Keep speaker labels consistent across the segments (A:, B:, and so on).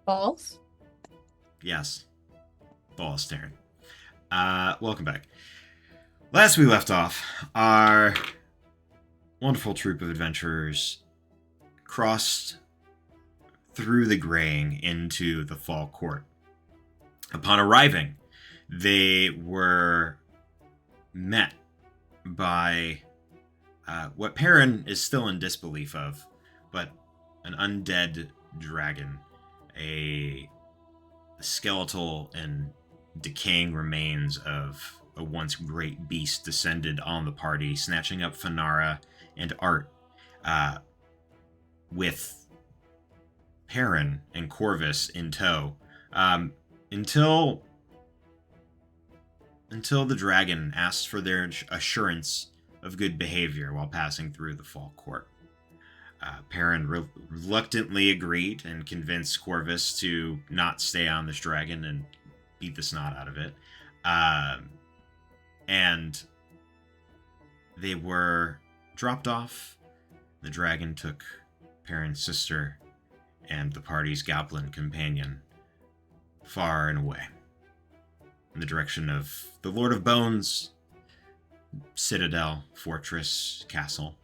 A: Balls?
B: Yes. Ball staring. Welcome back. Last we left off, our wonderful troop of adventurers crossed through the graying into the fall court. Upon arriving, they were met by what Perrin is still in disbelief of, but an undead dragon, a skeletal and decaying remains of a once great beast descended on the party, snatching up Fanara and Art, with Perrin and Corvus in tow, until the dragon asked for their assurance of good behavior while passing through the fall court. Perrin reluctantly agreed and convinced Corvus to not stay on this dragon and beat the snot out of it. And they were dropped off. The dragon took Perrin's sister and the party's goblin companion far and away, in the direction of the Lord of Bones, citadel, fortress, castle.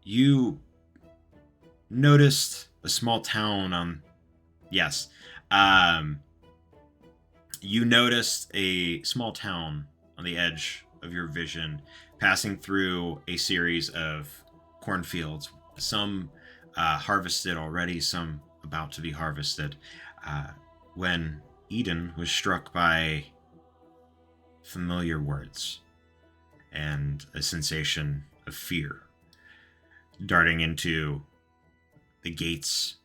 B: You noticed a small town on... Yes. You noticed a small town on the edge of your vision, passing through a series of cornfields, some harvested already, some about to be harvested, when Eden was struck by familiar words and a sensation of fear darting into the gates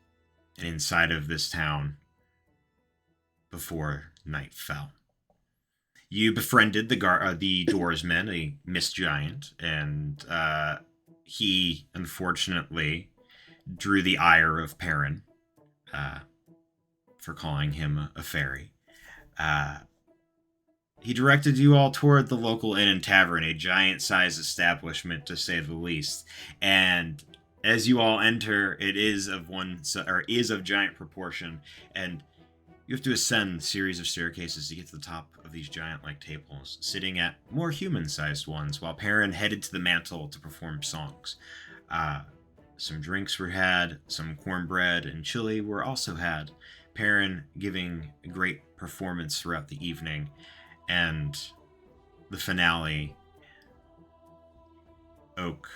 B: and inside of this town before night fell. You befriended the doorsman, a mist giant, and he unfortunately drew the ire of Perrin for calling him a fairy. He directed you all toward the local inn and tavern, a giant-sized establishment to say the least. And as you all enter, it is of giant proportion, and you have to ascend a series of staircases to get to the top of these giant-like tables, sitting at more human-sized ones, while Perrin headed to the mantle to perform songs. Some drinks were had, some cornbread and chili were also had, Perrin giving a great performance throughout the evening, and the finale, Oak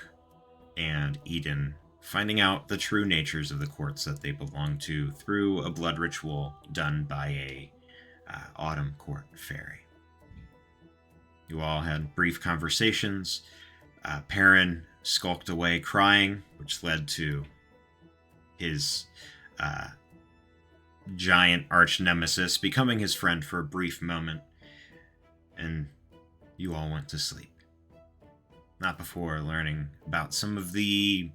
B: and Eden finding out the true natures of the courts that they belong to through a blood ritual done by a autumn court fairy. You all had brief conversations. Perrin skulked away crying, which led to his giant arch nemesis becoming his friend for a brief moment, and you all went to sleep. Not before learning about some of the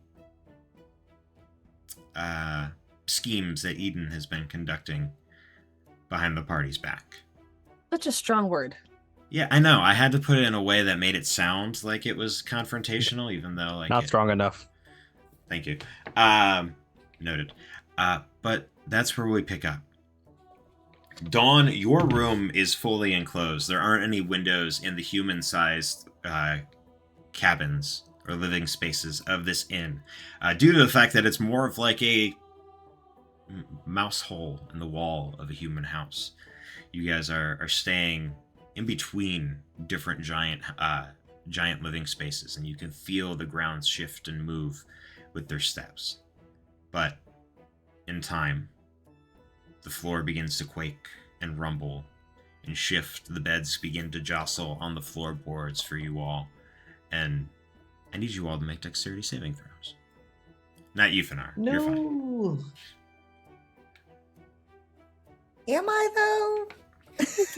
B: schemes that Eden has been conducting behind the party's back.
A: Such a strong word.
B: Yeah, I know. I had to put it in a way that made it sound like it was confrontational, even though
C: Not strong enough.
B: Thank you. Noted. But that's where we pick up. Dawn, your room is fully enclosed. There aren't any windows in the human-sized cabins or living spaces of this inn, due to the fact that it's more of like a mouse hole in the wall of a human house. You guys are staying in between different giant living spaces, and you can feel the ground shift and move with their steps. But in time, the floor begins to quake and rumble and shift. The beds begin to jostle on the floorboards for you all. And I need you all to make dexterity saving throws. Not you, Fanar.
D: No.
B: You're fine.
D: Am I though?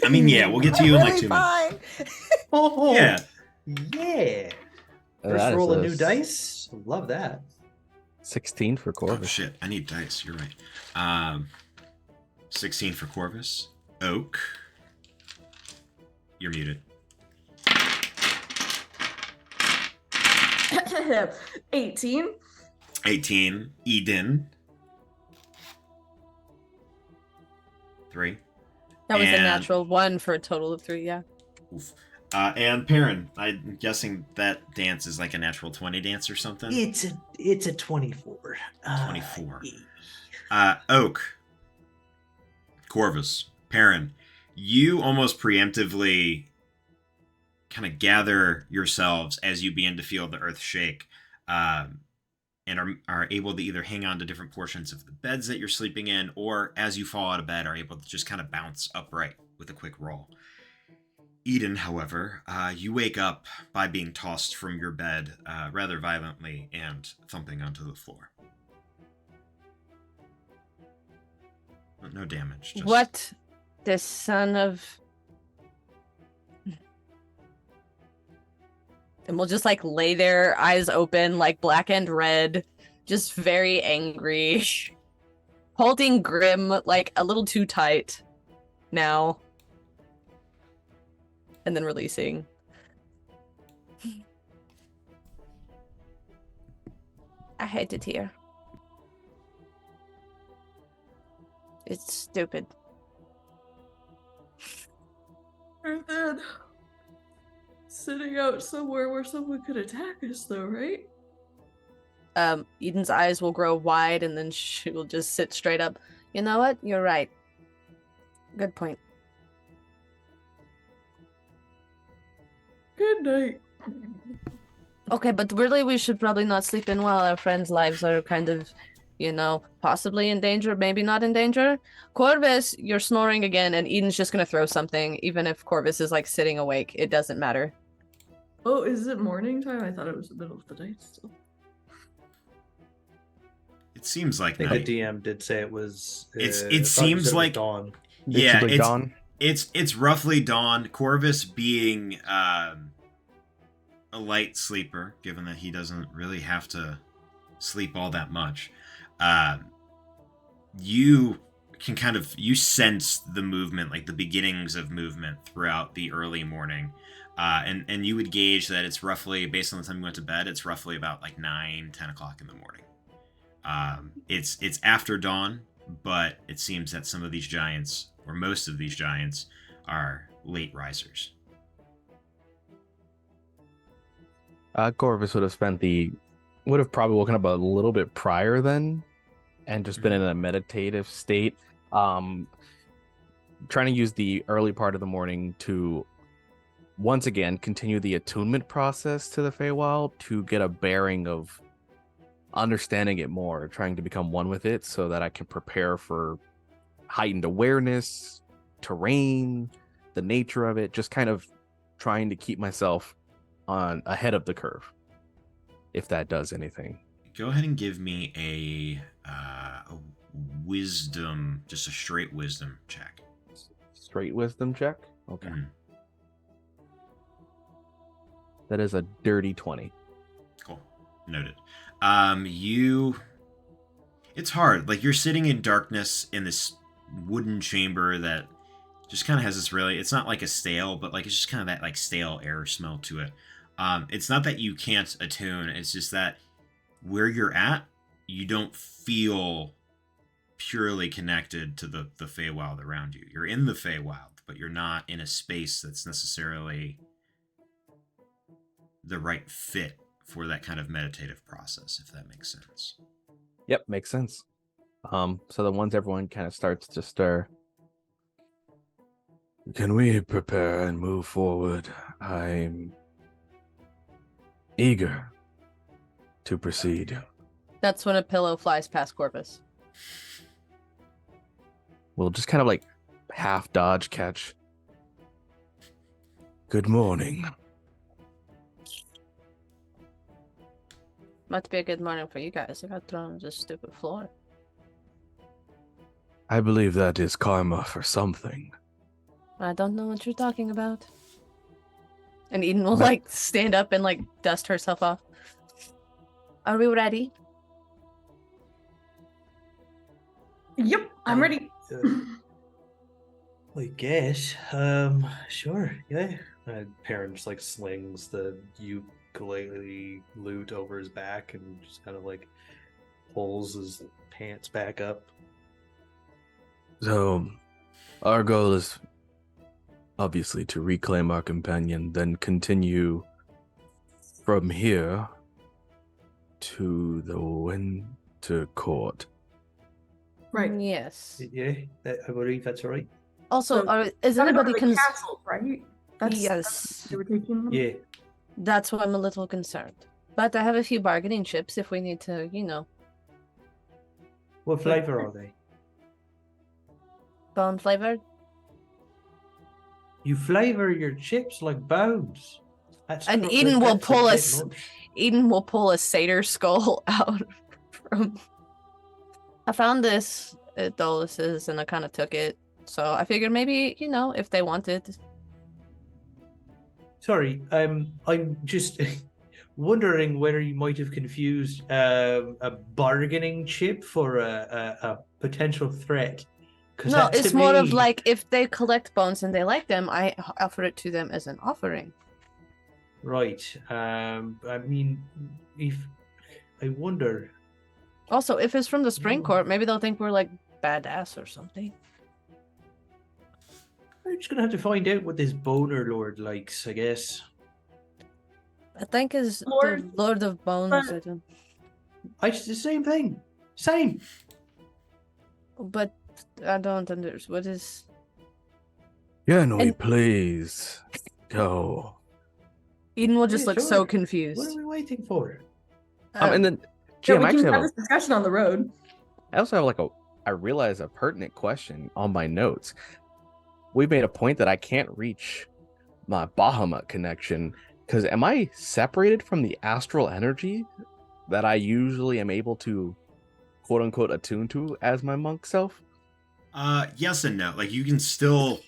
B: I mean, yeah, we'll get to you in like
D: really
B: 2 minutes.
D: fine. Oh,
B: Yeah.
D: Yeah. First roll a new dice. Love that.
C: 16 for
B: Oh,
C: Corvus.
B: shit. I need dice. You're right. 16 for Corvus. Oak. You're muted.
A: 18.
B: 18. Eden. 3.
A: That was a
B: And-
A: natural 1 for a total of 3, yeah.
B: Oof. And Perrin, I'm guessing that dance is like a natural 20 dance or something?
D: It's a 24.
B: 24. Oak. Corvus. Perrin. You almost preemptively kind of gather yourselves as you begin to feel the earth shake, and are able to either hang on to different portions of the beds that you're sleeping in, or as you fall out of bed, are able to just kind of bounce upright with a quick roll. Eden, however, you wake up by being tossed from your bed rather violently and thumping onto the floor. No damage. Just...
A: What the son of... And we'll just like lay there, eyes open, like black and red, just very angry, holding Grim like a little too tight now, and then releasing. I hate it here. It's stupid.
E: And then sitting out somewhere where someone could attack us, though, right?
A: Eden's eyes will grow wide, and then she will just sit straight up. You know what? You're right. Good point.
E: Good night.
A: Okay, but really we should probably not sleep in while our friends' lives are kind of, you know, possibly in danger, maybe not in danger. Corvus, you're snoring again, and Eden's just gonna throw something, even if Corvus is like sitting awake. It doesn't matter.
E: Oh, is it morning time? I thought it was the middle of the night still.
B: It seems like
D: I think
B: night.
D: the DM did say it was.
B: It seems like
D: dawn.
B: Yeah,
C: like dawn.
B: It's roughly dawn. Corvus being a light sleeper, given that he doesn't really have to sleep all that much. You can you sense the movement, like the beginnings of movement throughout the early morning. And you would gauge that it's roughly, based on the time you went to bed, it's roughly about like 9-10 o'clock in the morning. It's after dawn, but it seems that some of these giants, or most of these giants, are late risers.
C: Corvus would have probably woken up a little bit prior then, and just been in a meditative state. Trying to use the early part of the morning to once again continue the attunement process to the Feywild, to get a bearing of understanding it more, trying to become one with it, so that I can prepare for heightened awareness, terrain, the nature of it, just kind of trying to keep myself on ahead of the curve, if that does anything.
B: Go ahead and give me a wisdom, just a straight wisdom check.
C: Straight wisdom check? Okay.
B: Mhm.
C: That is a dirty 20.
B: Cool. Noted. It's hard. Like, you're sitting in darkness in this wooden chamber that just kind of has this really, it's not like a stale, but like it's just kind of that like stale air smell to it. It's not that you can't attune, it's just that where you're at, you don't feel purely connected to the Feywild around you. You're in the Feywild, but you're not in a space that's necessarily the right fit for that kind of meditative process, if that makes sense.
C: Yep, makes sense. So then once everyone kind of starts to stir, can we prepare and move forward? I'm eager to proceed.
A: That's when a pillow flies past Corvus.
C: We'll just kind of like half dodge catch. Good morning.
A: Must be a good morning for you guys. I got thrown on this stupid floor.
C: I believe that is karma for something.
A: I don't know what you're talking about. And Eden will like stand up and like dust herself off. Are we ready?
E: Yep, I'm ready.
D: I guess. Sure. Yeah. Perrin just like slings the ukulele lute over his back and just kind of like pulls his pants back up.
C: So, our goal is obviously to reclaim our companion, then continue from here to the Winter Court.
E: Right.
A: Yes.
D: Yeah, I believe that's right.
A: Also,
E: So,
A: is
E: Gotta go to
A: anybody
E: the castle, right?
A: Yes.
E: They were taking.
D: Yeah.
A: That's why I'm a little concerned. But I have a few bargaining chips if we need to,
D: What flavor are they?
A: bone flavored.
D: You flavor your chips like bones.
A: And Eden will
D: that's a
A: pull
D: bit
A: us.
D: much.
A: Eden will pull a satyr skull out from. I found this at Dolus's and I kind of took it. So I figured maybe, if they wanted.
D: Sorry, I'm just wondering whether you might have confused a bargaining chip for a potential threat. Because
A: No,
D: that to
A: it's more of
D: me-
A: like if they collect bones and they like them, I offer it to them as an offering.
D: Right. I mean, if I wonder.
A: Also, if it's from the Spring Court, maybe they'll think we're like badass or something.
D: We're just gonna have to find out what this boner lord likes, I guess.
A: I think is
E: Lord,
A: the Lord of Bones.
E: but-
A: I don't.
D: It's the same thing. Same.
A: But I don't understand. What is.
C: Can we
A: And-
C: please go?
A: Eden will just
D: Yeah,
A: look
D: sure.
A: so
D: What
A: confused.
D: are we waiting for?
C: And then,
E: Yeah,
C: Jim,
E: we
C: I
E: can
C: actually
E: have this discussion on the road.
C: I also have I realize a pertinent question on my notes. We made a point that I can't reach my Bahamut connection because am I separated from the astral energy that I usually am able to quote unquote attune to as my monk self?
B: Yes and no. Like, you can still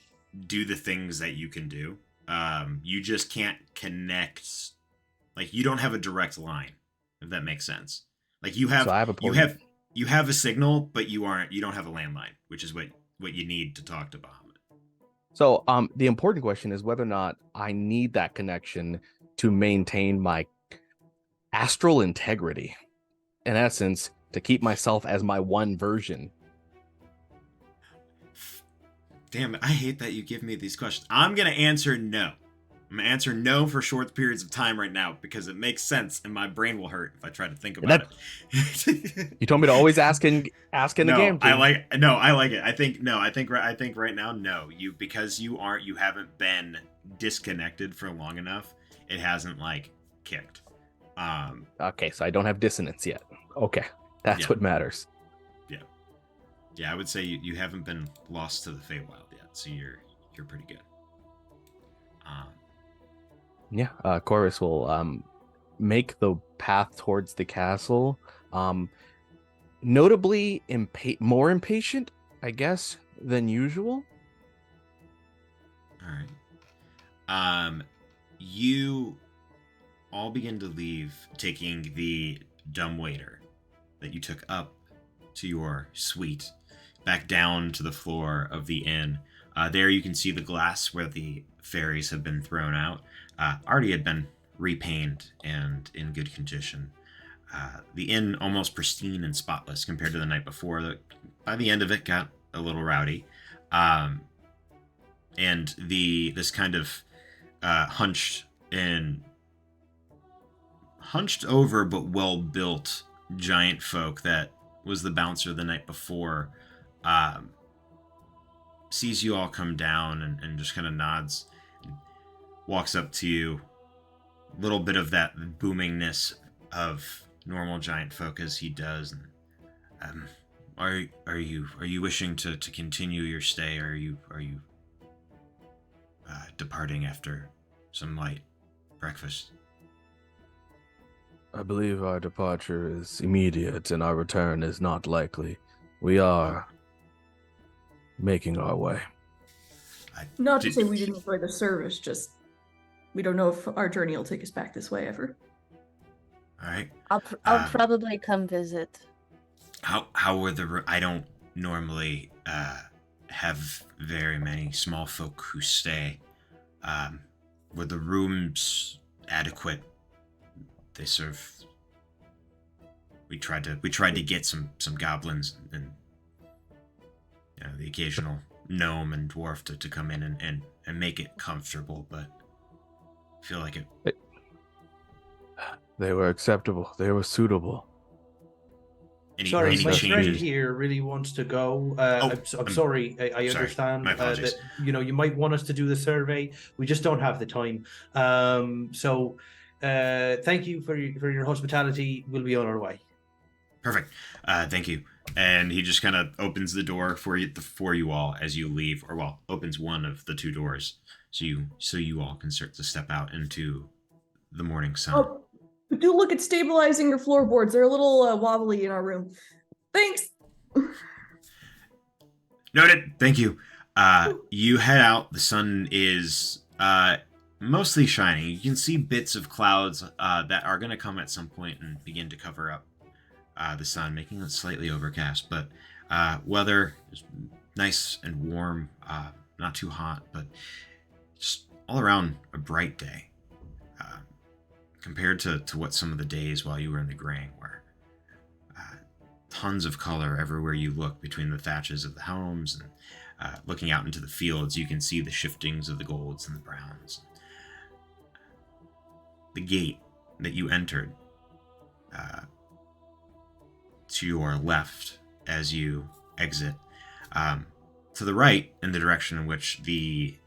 B: do the things that you can do. You just can't connect. Like, you don't have a direct line, if that makes sense. Like, you have
C: So I have a
B: you
C: point.
B: have a signal, but you don't have a landline, which is what you need to talk to Bahamut.
C: So the important question is whether or not I need that connection to maintain my astral integrity. In essence, to keep myself as my one version.
B: Damn it, I hate that you give me these questions. I'm gonna answer no. I'm gonna answer no for short periods of time right now because it makes sense and my brain will hurt if I try to think about it.
C: You told me to always ask in the game.
B: I
C: Jim.
B: like it. I think right now, no. Because you haven't been disconnected for long enough. It hasn't like kicked.
C: Okay, so I don't have dissonance yet. Okay, that's
B: Yeah.
C: what matters.
B: Yeah, I would say you haven't been lost to the Feywild yet, so you're pretty good.
C: Yeah, Corvus will make the path towards the castle. Notably more impatient, I guess, than usual.
B: All right. You all begin to leave, taking the dumbwaiter that you took up to your suite, back down to the floor of the inn. There you can see the glass where the fairies have been thrown out. Already had been repainted and in good condition. The inn almost pristine and spotless compared to the night before. By the end of it, got a little rowdy. And this kind of hunched over but well built giant folk that was the bouncer the night before sees you all come down and just kind of nods, walks up to you. A little bit of that boomingness of normal giant folk as he does. And, are you wishing to continue your stay? Or are you departing after some light breakfast?
C: I believe our departure is immediate and our return is not likely. We are making our way.
E: Not to say we didn't enjoy the service, just we don't know if our journey will take us back this way ever.
B: All right.
A: I'll probably come visit.
B: How were the? I don't normally have very many small folk who stay. Were the rooms adequate? They serve. we tried to get some goblins and the occasional gnome and dwarf to come in and make it comfortable, but I feel like it.
C: They were acceptable. They were suitable.
D: Sorry,
B: any
D: my friend
B: changes?
D: here really wants to go. I'm
B: I'm
D: sorry. I
B: sorry.
D: understand
B: My apologies.
D: that you might want us to do the survey. We just don't have the time. So thank you for your hospitality. We'll be on our way.
B: Perfect. Thank you. And he just kind of opens the door for you all as you leave, or opens one of the two doors, so you all can start to step out into the morning sun.
E: Oh, do look at stabilizing your floorboards. They're a little wobbly in our room. Thanks.
B: Noted. Thank you. You head out. The sun is mostly shining. You can see bits of clouds that are going to come at some point and begin to cover up the sun, making it slightly overcast. But weather is nice and warm, not too hot, but just all around a bright day. Compared to what some of the days while you were in the graying were. Tons of color everywhere you look between the thatches of the homes, and looking out into the fields, you can see the shiftings of the golds and the browns. The gate that you entered to your left as you exit, to the right in the direction in which the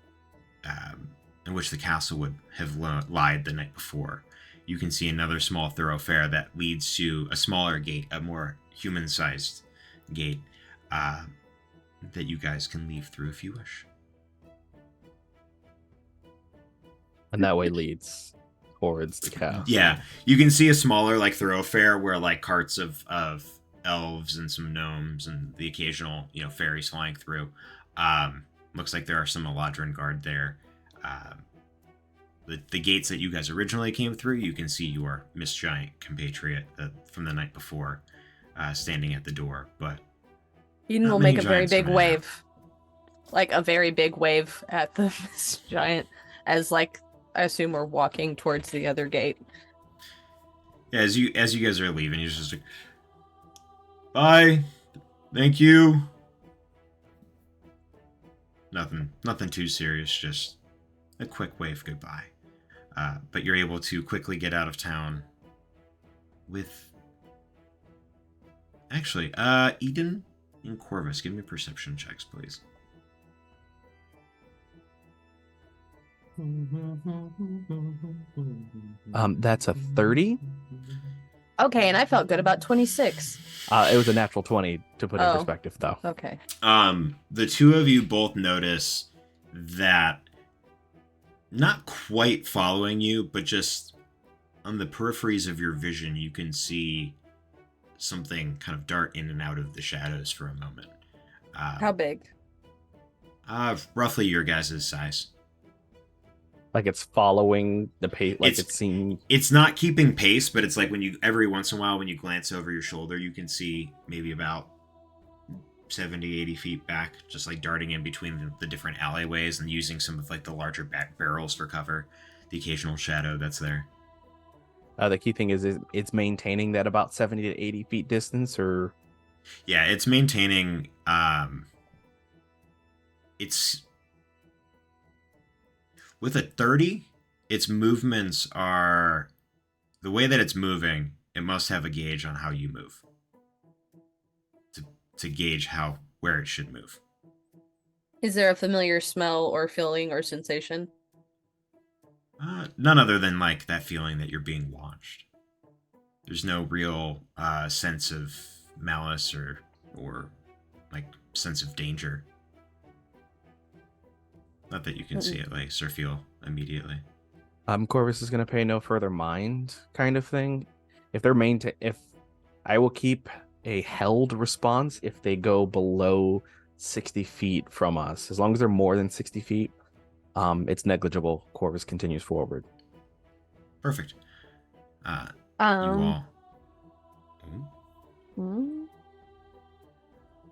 B: castle would have lied the night before. You can see another small thoroughfare that leads to a smaller gate, a more human-sized gate that you guys can leave through if you wish.
C: And that way leads towards the castle.
B: Yeah, you can see a smaller thoroughfare where carts of elves and some gnomes and the occasional fairies flying through. Looks like there are some Eladrin guard there. The gates that you guys originally came through, you can see your misgiant compatriot from the night before standing at the door. But
A: Eden will make a very big wave. Like a very big wave at the giant as I assume we're walking towards the other gate.
B: Yeah, as you guys are leaving, you're just like, bye. Thank you. Nothing too serious, just a quick wave goodbye. But you're able to quickly get out of town with... Actually, Eden and Corvus, give me perception checks, please.
C: That's a 30.
A: Okay, and I felt good about 26.
C: It was a natural 20 to put in perspective, though.
A: Okay.
B: The two of you both notice that not quite following you, but just on the peripheries of your vision, you can see something kind of dart in and out of the shadows for a moment.
A: How big?
B: Roughly your guys' size.
C: Like it's following the pace, it's seeing...
B: It's not keeping pace, but it's like when you, every once in a while, when you glance over your shoulder, you can see maybe about 70, 80 feet back, just darting in between the different alleyways and using some of the larger back barrels for cover, the occasional shadow that's there.
C: The key thing is it's maintaining that about 70 to 80 feet distance, or...
B: Yeah, it's maintaining, it's... With a 30, its movements are... The way that it's moving, it must have a gauge on how you move. To gauge where it should move.
A: Is there a familiar smell or feeling or sensation?
B: None other than that feeling that you're being watched. There's no real sense of malice or sense of danger. Not that you can see it or feel immediately.
C: Corvus is going to pay no further mind, kind of thing. If I will keep a held response if they go below 60 feet from us. As long as they're more than 60 feet, it's negligible. Corvus continues forward.
B: Perfect. You all.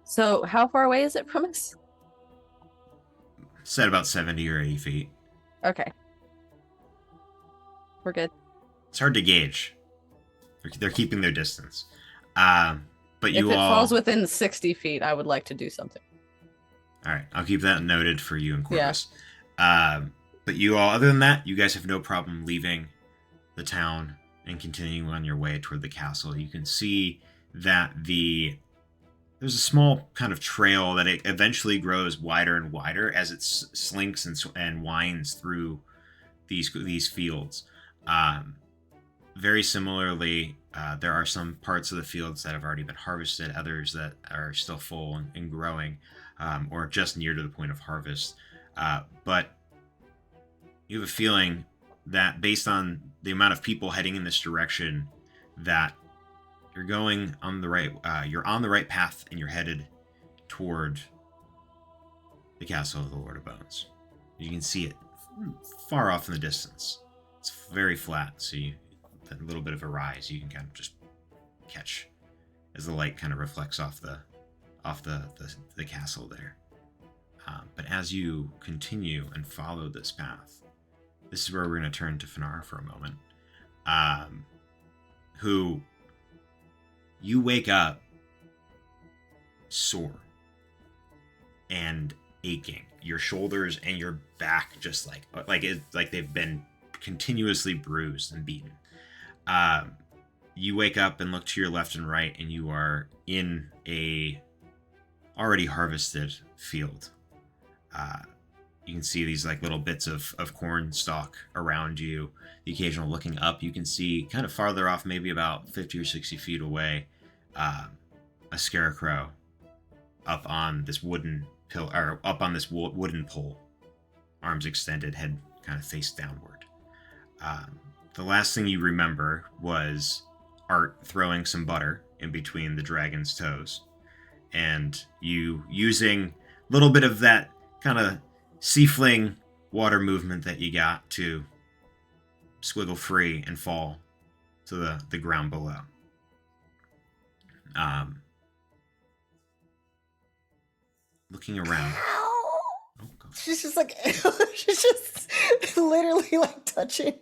A: So how far away is it from us?
B: Said about 70 or 80 feet.
A: Okay. We're good.
B: It's hard to gauge. They're keeping their distance. But
A: If
B: you
A: it
B: all.
A: falls within 60 feet, I would like to do something.
B: All right, I'll keep that noted for you and
A: Yeah.
B: Corvus. But you all, other than that, you guys have no problem leaving the town and continuing on your way toward the castle. You can see that there's a small kind of trail that it eventually grows wider and wider as it slinks and winds through these fields. Very similarly, there are some parts of the fields that have already been harvested, others that are still full and growing, or just near to the point of harvest. But you have a feeling that based on the amount of people heading in this direction, that you're going on the right. You're on the right path, and you're headed toward the castle of the Lord of Bones. You can see it far off in the distance. It's very flat, so a little bit of a rise you can kind of just catch as the light kind of reflects off the castle there. But as you continue and follow this path, this is where we're going to turn to Finar for a moment. Who you wake up sore and aching. Your shoulders and your back just like they've been continuously bruised and beaten. You wake up and look to your left and right, and you are in a already harvested field. You can see these like little bits of corn stalk around you. The occasional looking up, you can see kind of farther off, maybe about 50 or 60 feet away, a scarecrow up on this wooden wooden pole, arms extended, head kind of face downward. The last thing you remember was Art throwing some butter in between the dragon's toes, and you using a little bit of that kind of seafling water movement that you got to squiggle free and fall to the ground below. Looking around. Oh, go.
F: She's just like, she's just literally like touching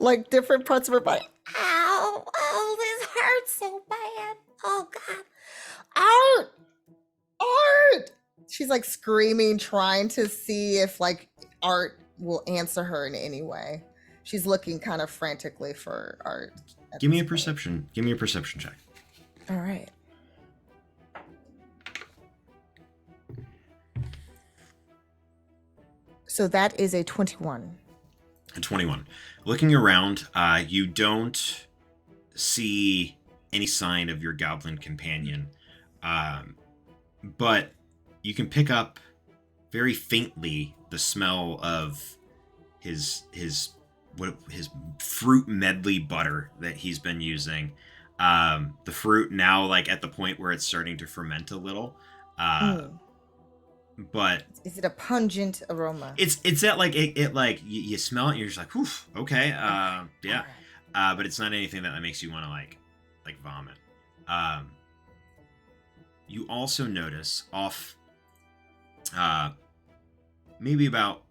F: like different parts of her body. Ow, oh, this hurts so bad. Oh, God. Art! Art! She's like screaming, trying to see if like Art will answer her in any way. She's looking kind of frantically for Art.
B: Give me a perception check.
F: All right. So that is a 21.
B: A 21. Looking around, you don't see any sign of your goblin companion, but you can pick up very faintly the smell of his fruit medley butter that he's been using. The fruit now like at the point where it's starting to ferment a little. But
F: is it a pungent aroma?
B: It's that like it like you smell it and you're just like, whew, okay, yeah. But it's not anything that makes you want to like vomit. You also notice off maybe about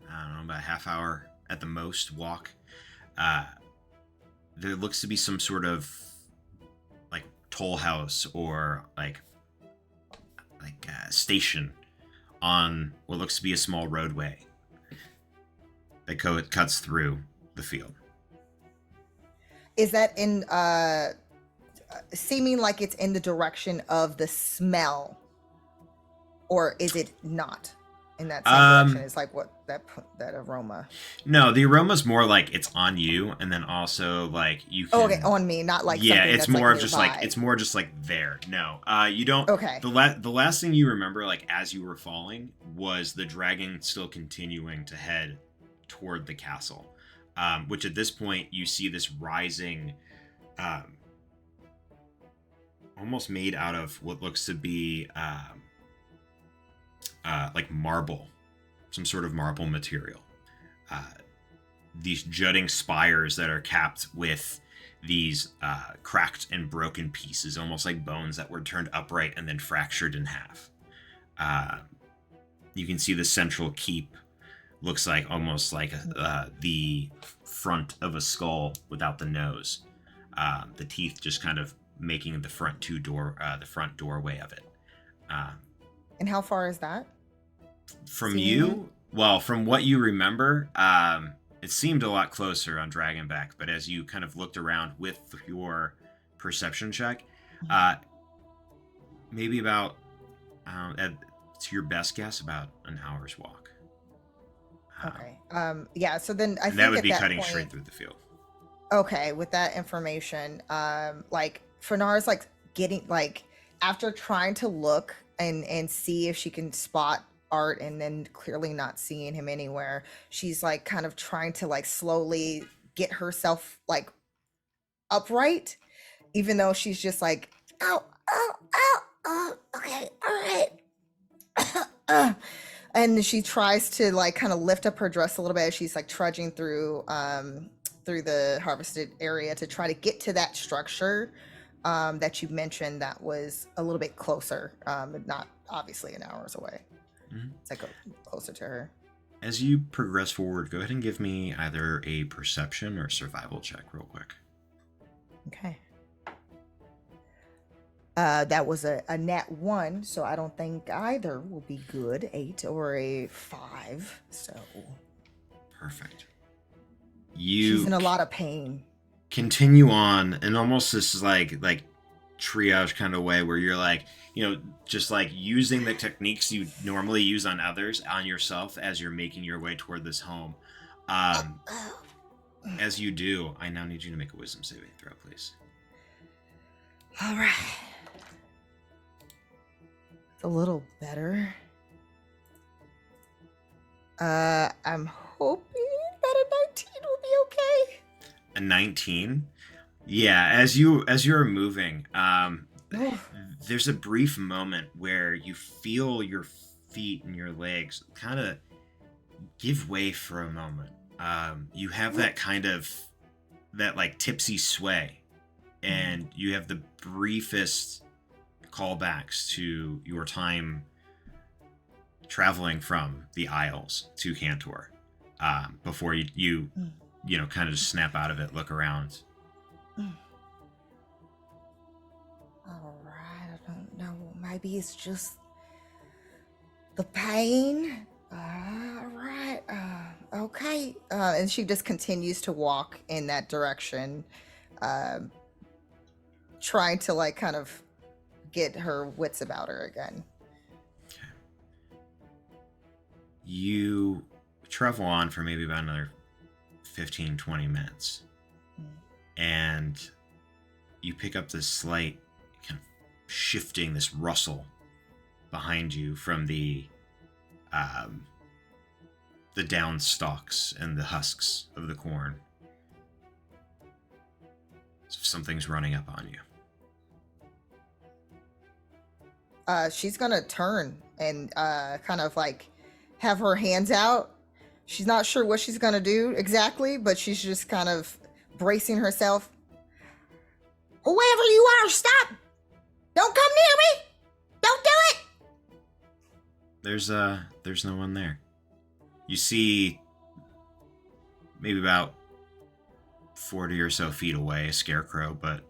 B: about a half hour at the most walk, there looks to be some sort of like toll house or like station on what looks to be a small roadway that cuts through the field.
F: Is that in seeming like it's in the direction of the smell, or is it not in that same direction? It's like what that aroma.
B: No, the aroma's more like it's on you, and then also like you can.
F: Oh, okay, on me, not like
B: yeah. It's
F: that's
B: more
F: like
B: of just like it's more just like there. No, you don't.
F: Okay.
B: The last thing you remember, like as you were falling, was the dragon still continuing to head toward the castle, which at this point you see this rising, almost made out of what looks to be like marble, some sort of marble material. These jutting spires that are capped with these cracked and broken pieces, almost like bones that were turned upright and then fractured in half. You can see the central keep looks like almost like the front of a skull without the nose. the teeth just kind of making the front doorway of it.
F: And how far is that?
B: From
F: Seeing
B: you, well, from what you remember, it seemed a lot closer on Dragonback, but as you kind of looked around with your perception check, maybe about, to your best guess, about an hour's walk.
F: Okay. Yeah. So then I think
B: that would
F: at
B: be
F: that
B: cutting
F: point,
B: straight through the field.
F: Okay, with that information, like Fenar's like getting like after trying to look and see if she can spot Art and then clearly not seeing him anywhere, she's like kind of trying to like slowly get herself like upright, even though she's just like, okay, all right. And she tries to like kind of lift up her dress a little bit as she's like trudging through the harvested area to try to get to that structure that you mentioned that was a little bit closer, not obviously an hour's away. It's like closer to her.
B: As you progress forward, go ahead and give me either a perception or survival check real quick.
F: Okay. That was a nat 1, so I don't think either will be good. 8 or a 5, so
B: Perfect.
F: she's in a lot of pain.
B: Continue on, and almost this is like triage kind of way where you're like, just like using the techniques you normally use on others on yourself as you're making your way toward this home. As you do, I now need you to make a wisdom saving throw, please.
F: All right. It's a little better. I'm hoping that a 19 will be okay.
B: A 19? Yeah, as you're moving, there's a brief moment where you feel your feet and your legs kind of give way for a moment. You have that kind of that like tipsy sway, and you have the briefest callbacks to your time traveling from the Isles to Cantor, before you kind of just snap out of it, look around.
F: All right, I don't know. Maybe it's just the pain. All right. Okay. And she just continues to walk in that direction, trying to like kind of get her wits about her again.
B: Okay. You travel on for maybe about another 15-20 minutes, and you pick up this slight kind of shifting, this rustle behind you from the down stalks and the husks of the corn. So something's running up on you.
F: She's gonna turn and kind of like have her hands out. She's not sure what she's gonna do exactly, but she's just kind of bracing herself. Whoever you are, stop! Don't come near me! Don't do it!
B: There's no one there. You see, maybe about 40 or so feet away, a scarecrow, but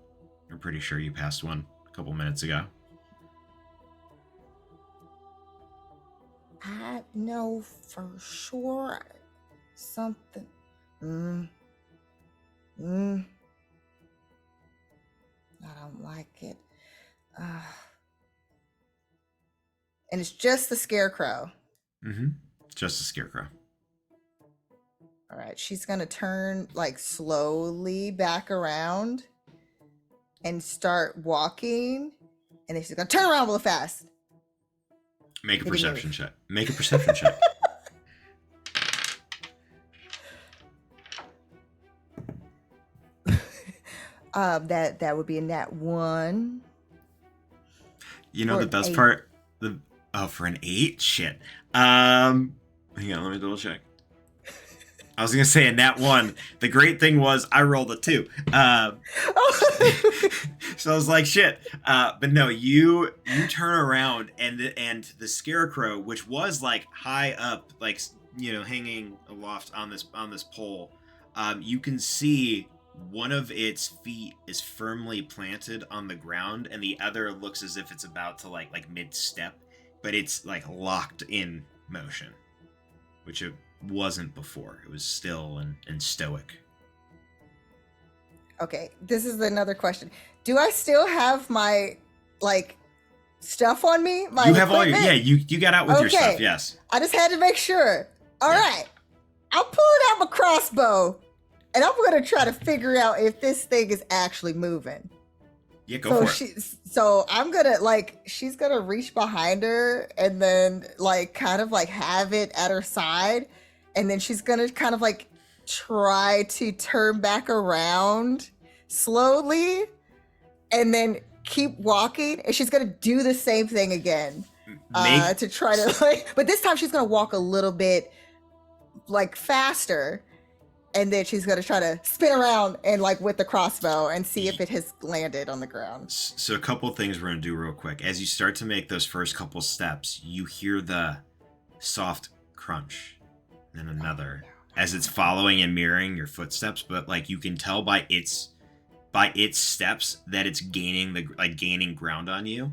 B: you're pretty sure you passed one a couple minutes ago.
F: I know for sure something. I don't like it. And it's just the scarecrow.
B: Just a scarecrow.
F: All right, she's gonna turn like slowly back around and start walking, and then she's gonna turn around real fast.
B: Make a perception check. Make a perception check.
F: That would be a nat 1.
B: You know
F: Or
B: the best
F: 8.
B: part? For an 8? Shit. Hang on, let me double check. I was gonna say a nat 1. The great thing was I rolled a 2. So I was like, shit. But no, you turn around and the scarecrow, which was like high up, like hanging aloft on this pole, you can see one of its feet is firmly planted on the ground, and the other looks as if it's about to like mid-step, but it's like locked in motion, which it wasn't before. It was still and stoic.
F: Okay, this is another question. Do I still have my like stuff on me? My
B: You have all your
F: equipment?
B: you got out with your
F: Okay.
B: stuff, yes.
F: I just had to make sure. All
B: Yeah.
F: right, I'm pulling out my crossbow, and I'm gonna try to figure out if this thing is actually moving.
B: Yeah, go for it.
F: So I'm gonna she's gonna reach behind her and then like kind of like have it at her side, and then she's gonna kind of like try to turn back around slowly, and then keep walking, and she's gonna do the same thing again
B: Make
F: to try to but this time she's gonna walk a little bit like faster, and then she's gonna try to spin around and like with the crossbow and see if it has landed on the ground.
B: So a couple things we're gonna do real quick. As you start to make those first couple steps, you hear the soft crunch, then another, as it's following and mirroring your footsteps. But like you can tell by its steps that it's gaining ground on you.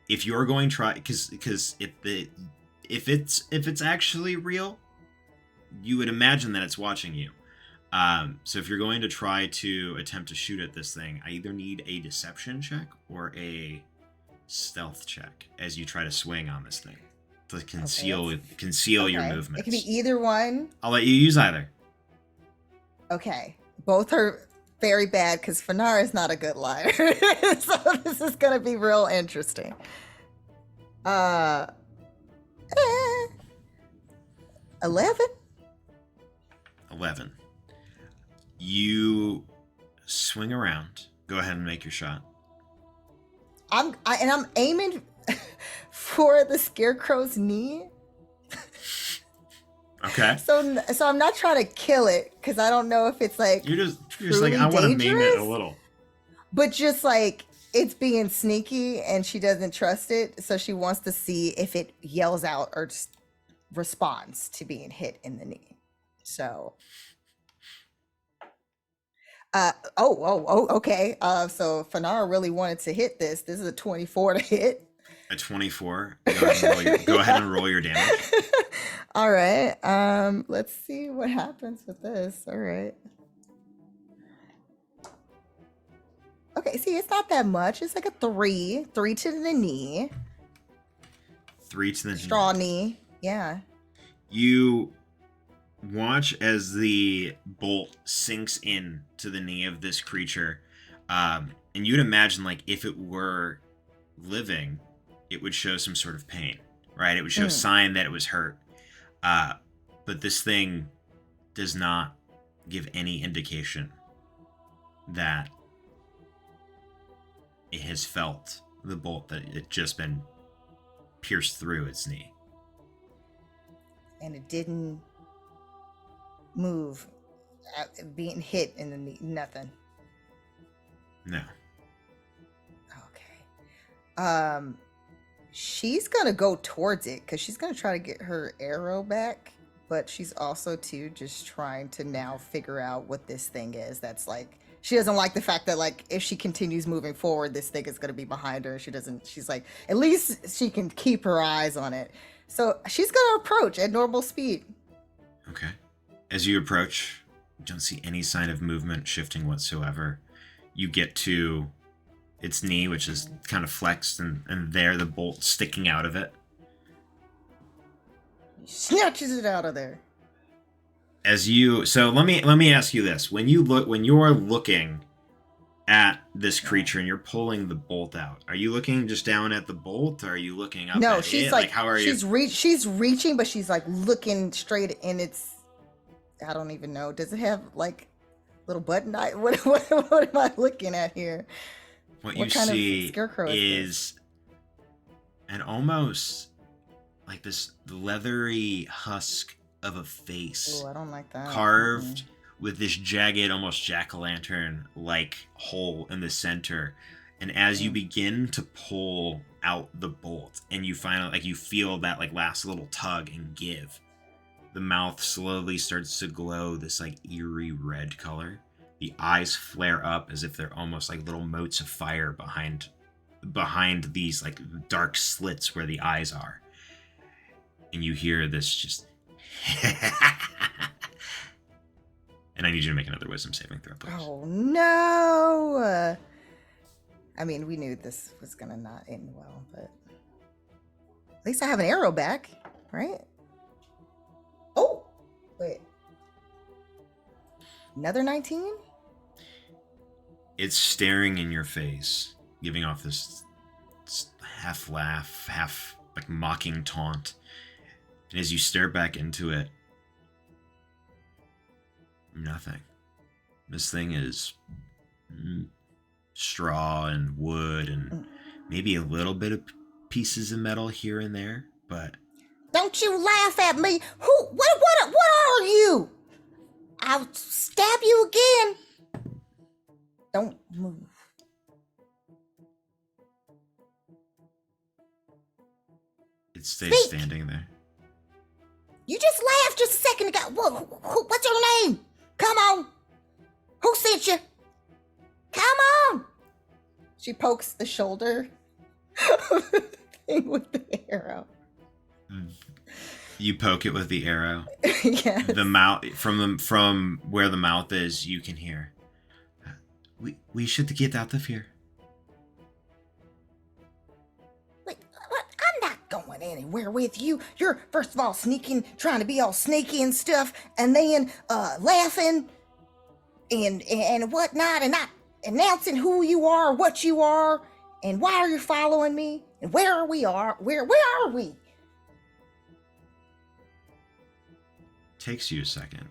B: If you're going to try, because if it's actually real, you would imagine that it's watching you. So if you're going to try to attempt to shoot at this thing, I either need a deception check or a stealth check as you try to swing on this thing to conceal your
F: Okay.
B: movements.
F: It can be either one.
B: I'll let you use either.
F: Okay, both are very bad because Fanar is not a good liar. So this is gonna be real interesting. 11?
B: 11. You swing around. Go ahead and make your shot.
F: I'm aiming for the scarecrow's knee.
B: Okay.
F: So I'm not trying to kill it because I don't know if it's like
B: You're just like,
F: truly
B: I want to maim it a
F: dangerous?
B: little.
F: but just like it's being sneaky and she doesn't trust it, so she wants to see if it yells out or just responds to being hit in the knee. So okay. So Fanar really wanted to hit this. This is a 24 to hit.
B: A 24. Go ahead and roll your damage.
F: All right. Let's see what happens with this. All right. Okay, see, it's not that much. It's like a 3 to the knee.
B: 3 to the knee.
F: Straw knee. Yeah.
B: You watch as the bolt sinks in to the knee of this creature, and you'd imagine, like, if it were living, it would show some sort of pain, right? It would show sign that it was hurt. But this thing does not give any indication that it has felt the bolt, that it just been pierced through its knee.
F: And it didn't move, being hit in the knee. Nothing.
B: No.
F: Okay. She's gonna go towards it because she's gonna try to get her arrow back, but she's also too just trying to now figure out what this thing is. That's like, she doesn't like the fact that like if she continues moving forward, this thing is gonna be behind her. She's like, at least she can keep her eyes on it. So she's gonna approach at normal speed.
B: Okay. As you approach, you don't see any sign of movement shifting whatsoever. You get to its knee, which is kind of flexed, and there the bolt sticking out of it.
F: Snatches it out of there.
B: So let me ask you this: when you're looking at this creature and you're pulling the bolt out, are you looking just down at the bolt, or are you looking up?
F: No,
B: at
F: she's
B: it?
F: like
B: how are
F: she's
B: you?
F: she's reaching, but she's like looking straight in its. I don't even know. Does it have like little button eye? What am I looking at here?
B: What
F: What
B: you
F: kind of
B: see
F: scarecrow is
B: an almost like this leathery husk of a face,
F: Oh, I don't like that.
B: carved with this jagged, almost jack-o'-lantern like hole in the center. And as you begin to pull out the bolt, and you finally, like, you feel that like last little tug and give, the mouth slowly starts to glow this like eerie red color, The eyes flare up as if they're almost like little motes of fire behind these like dark slits where the eyes are. And you hear this just and I need you to make another wisdom saving throw, please.
F: Oh no! I mean, we knew this was gonna not end well, but at least I have an arrow back, right? Oh, wait. Another 19?
B: It's staring in your face, giving off this half laugh, half like mocking taunt. And as you stare back into it, nothing. This thing is straw and wood and maybe a little bit of pieces of metal here and there, but
F: Don't you laugh at me! What are you? I'll stab you again! Don't move.
B: it stays
F: Speak.
B: standing there.
F: You just laughed just a second ago. What's your name? Come on. Who sent you? Come on. She pokes the shoulder of the thing with the arrow.
B: You poke it with the arrow.
F: Yes.
B: The mouth from where the mouth is, you can hear. We should get out of here.
F: Wait, what? I'm not going anywhere with you. You're first of all sneaking, trying to be all sneaky and stuff, and then laughing and whatnot, and not announcing who you are, what you are, and why are you following me, and where are we? Where are we?
B: Takes you a second.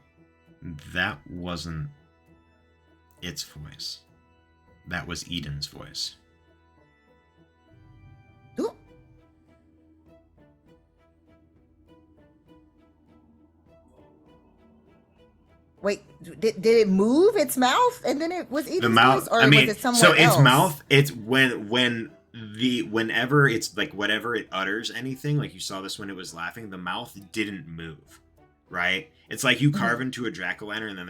B: That wasn't its voice. That was Eden's voice.
F: Ooh. Wait, did it move its mouth and then it was Eden's
B: The mouth.
F: voice, or
B: I mean,
F: was it someone
B: so its
F: else?
B: mouth. It's whenever it's like whatever it utters anything. Like you saw this when it was laughing. The mouth didn't move. Right? It's like you carve into a jack-o'-lantern and then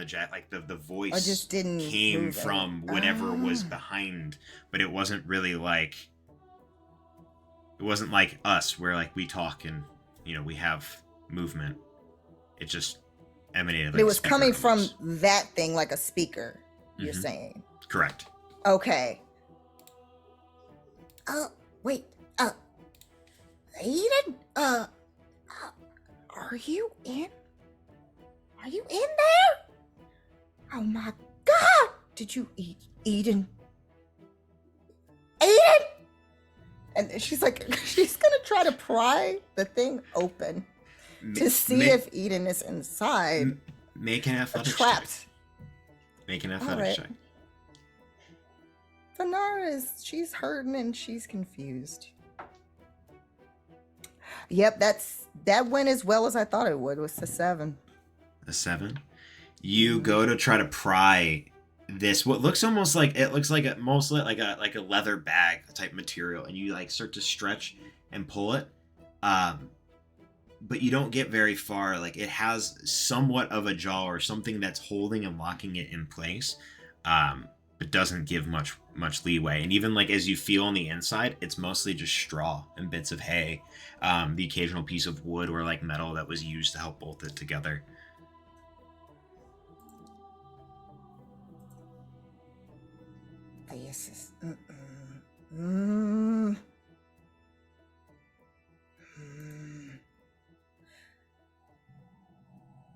B: the voice
F: I just didn't
B: came
F: move
B: from
F: it.
B: whatever was
F: Ah.
B: behind, but it wasn't really like it wasn't like us where like we talk and we have movement. It just emanated like
F: It
B: a
F: was
B: speaker
F: coming from
B: almost.
F: that thing like a speaker, you're
B: Mhm.
F: saying.
B: Correct.
F: Okay. Wait, Eden? Are you in? Are you in there? Oh my God! Did you eat Eden? Eden? And she's like, she's gonna try to pry the thing open to see if Eden is inside.
B: Make an
F: Or
B: athletics
F: trapped.
B: check. Make an
F: All
B: athletics
F: right.
B: check.
F: Vanara she's hurting and she's confused. Yep, that went as well as I thought it would. Was the 7.
B: A 7. You go to try to pry this. What looks almost like mostly like a leather bag type material, and you like start to stretch and pull it. But you don't get very far. Like it has somewhat of a jaw or something that's holding and locking it in place. But doesn't give much leeway. And even like as you feel on the inside, it's mostly just straw and bits of hay, the occasional piece of wood or like metal that was used to help bolt it together.
F: This is.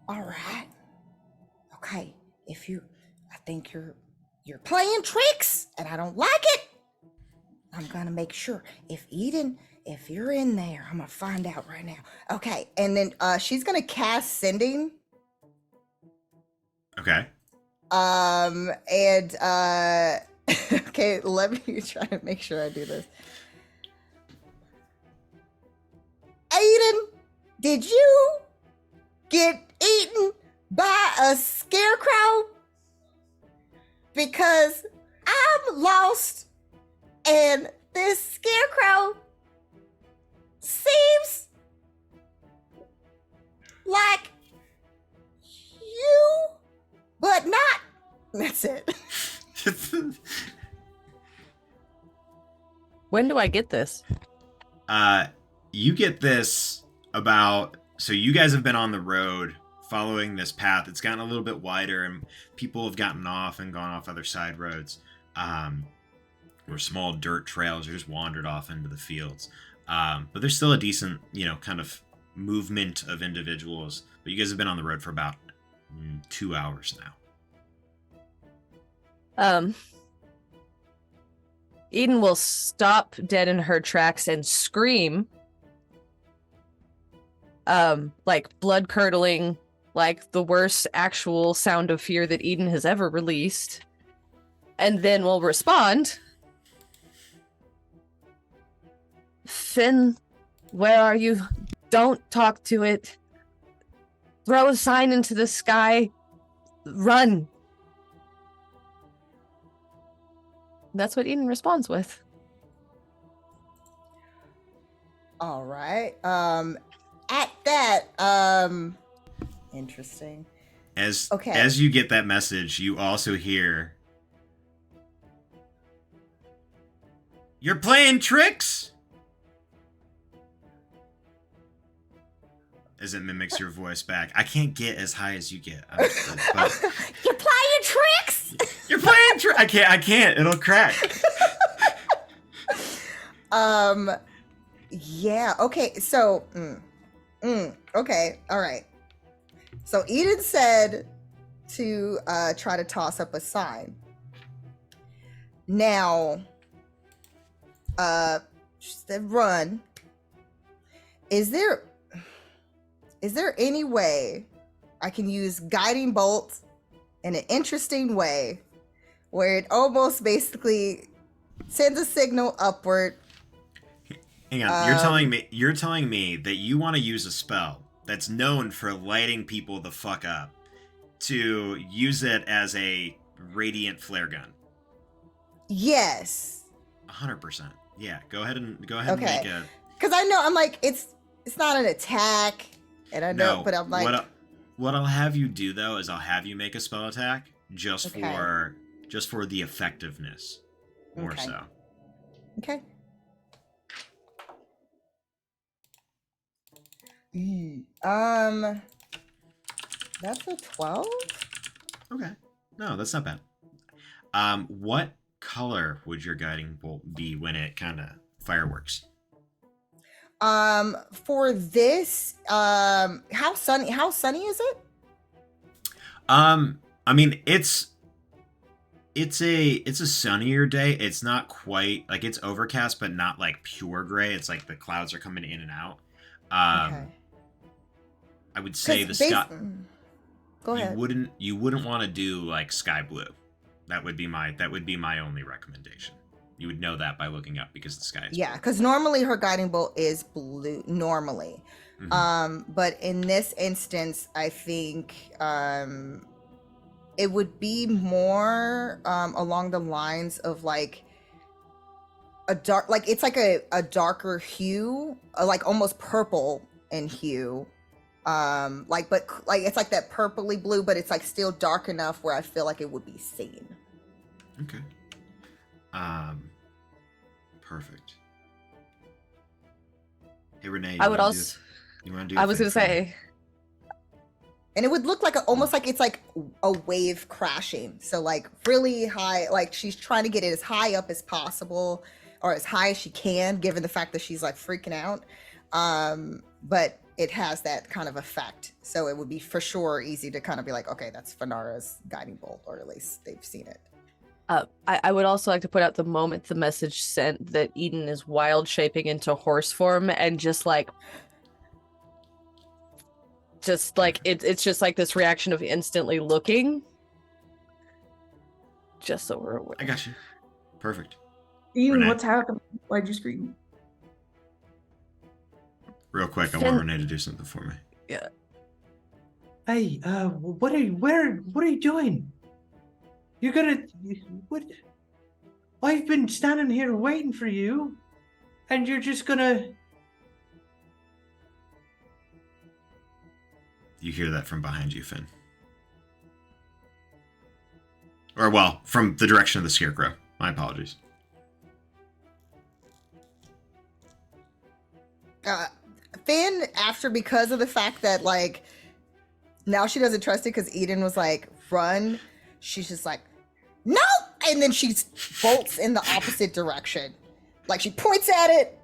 F: All right. Okay. I think you're playing tricks, and I don't like it. I'm gonna make sure if you're in there, I'm gonna find out right now. Okay, and then she's gonna cast sending.
B: Okay.
F: And okay, let me try to make sure I do this. Aiden, did you get eaten by a scarecrow? Because I'm lost and this scarecrow seems like you, but not That's it.
A: When do I get this?
B: You get this about. So you guys have been on the road following this path. It's gotten a little bit wider, and people have gotten off and gone off other side roads, where small dirt trails are just wandered off into the fields. But there's still a decent, kind of movement of individuals. But you guys have been on the road for about 2 hours now.
A: Eden will stop dead in her tracks and scream. Like blood curdling, like the worst actual sound of fear that Eden has ever released. And then will respond. Finn, where are you? Don't talk to it. Throw a sign into the sky. Run. That's what Eden responds with.
F: All right. At that, interesting.
B: As you get that message, you also hear, "You're playing tricks?" As it mimics your voice back. I can't get as high as you get. But
F: You're playing tricks.
B: you're playing tricks. I can't. It'll crack.
F: Yeah. Okay. So, okay. All right. So Eden said to try to toss up a sign. Now, she said run. Is there any way I can use guiding bolt in an interesting way where it almost basically sends a signal upward?
B: Hang on, you're telling me that you want to use a spell that's known for lighting people the fuck up to use it as a radiant flare gun?
F: Yes.
B: 100%. Yeah, go ahead and make a.
F: Because I know I'm like it's not an attack, and I know, but I'm like
B: what I'll have you do though is I'll have you make a spell attack just for the effectiveness more so.
F: Okay. That's a 12?
B: Okay. No, that's not bad. What color would your guiding bolt be when it kind of fireworks?
F: For this, how sunny is it?
B: I mean, it's a sunnier day. It's not quite like it's overcast, but not like pure gray. It's like the clouds are coming in and out.
F: Okay.
B: I would say the sky.
F: Go ahead.
B: You wouldn't want to do like sky blue. That would be my only recommendation. You would know that by looking up because the sky is blue.
F: Because normally her guiding bolt is blue. Normally, but in this instance, I think it would be more along the lines of like a dark, like it's like a darker hue, like almost purple in hue. But it's like that purpley blue, but it's like still dark enough where I feel like it would be seen.
B: Okay. Perfect. Hey Renee,
A: I was gonna say,
F: and it would look like almost like it's like a wave crashing. So like really high, like she's trying to get it as high up as possible or as high as she can, given the fact that she's like freaking out. But it has that kind of effect. So it would be for sure easy to kind of be like, okay, that's Fanara's guiding bolt, or at least they've seen it.
A: I would also like to put out the moment the message sent that Eden is wild shaping into horse form and just like it's just like this reaction of instantly looking. Just so we're aware.
B: I got you. Perfect.
E: Eden,
B: Renee.
E: what's happening? Why'd you scream?
B: Real quick, I want Renee to do something for me.
A: Yeah.
D: Hey, what are you doing? You're gonna what? I've been standing here waiting for you, and you're just gonna.
B: You hear that from behind you, Finn. Or, well, from the direction of the scarecrow. My apologies.
F: Finn, after, because of the fact that, like, now she doesn't trust it because Eden was like, run. She's just like, no! And then she bolts in the opposite direction. Like, she points at it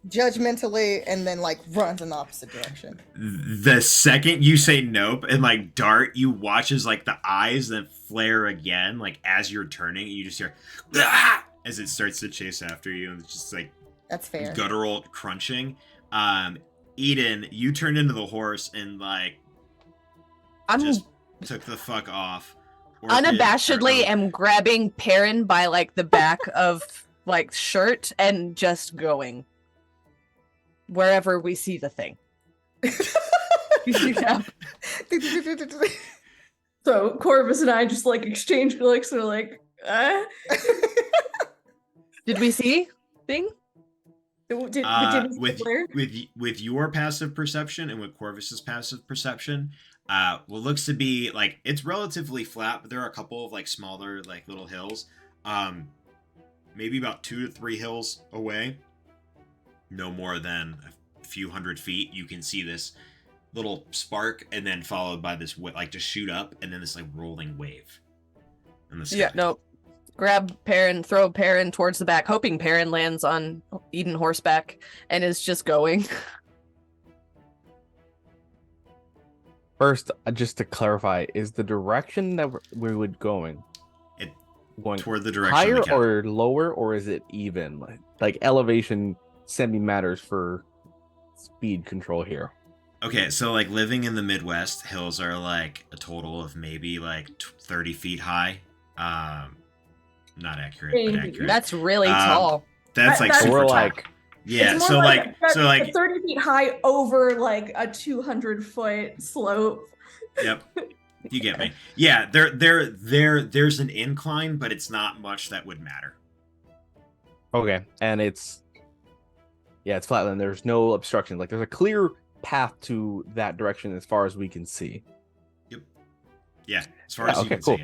F: judgmentally and then, like, runs in the opposite direction.
B: The second you say nope and, like, dart, you watch as, like, the eyes then flare again, like, as you're turning, and you just hear, ah! As it starts to chase after you, and it's just, like,
F: that's fair.
B: Guttural crunching. Eden, you turned into the horse and, like, just took the fuck off.
A: Unabashedly am grabbing Perrin by, like, the back of, like, shirt and just going wherever we see the thing. Yeah.
E: So Corvus and I just like exchange looks. We're like,
A: Did we see thing?
E: Did
B: with your passive perception and with Corvus's passive perception, what looks to be like it's relatively flat, but there are a couple of like smaller like little hills, maybe about 2 to 3 hills away, no more than a few hundred feet. You can see this little spark, and then followed by this like just shoot up, and then this like rolling wave in the sky.
A: Yeah, no. Grab Perrin, throw Perrin towards the back, hoping Perrin lands on Eden horseback and is just going.
C: First, just to clarify, is the direction that we would going
B: toward the direction
C: higher
B: of the
C: or lower, or is it even? Like elevation semi matters for speed control here.
B: Okay, so like living in the Midwest, hills are like a total of maybe like 30 feet high. Not accurate, but accurate.
A: That's really tall.
B: That's like super tall.
C: Like,
B: yeah, so like
E: 30 feet high over like a 200-foot slope.
B: Yep, you get me. Yeah, there's an incline, but it's not much that would matter.
C: Okay, and it's flatland. There's no obstruction. Like there's a clear path to that direction as far as we can see.
B: Yep. Yeah, as far as you can see.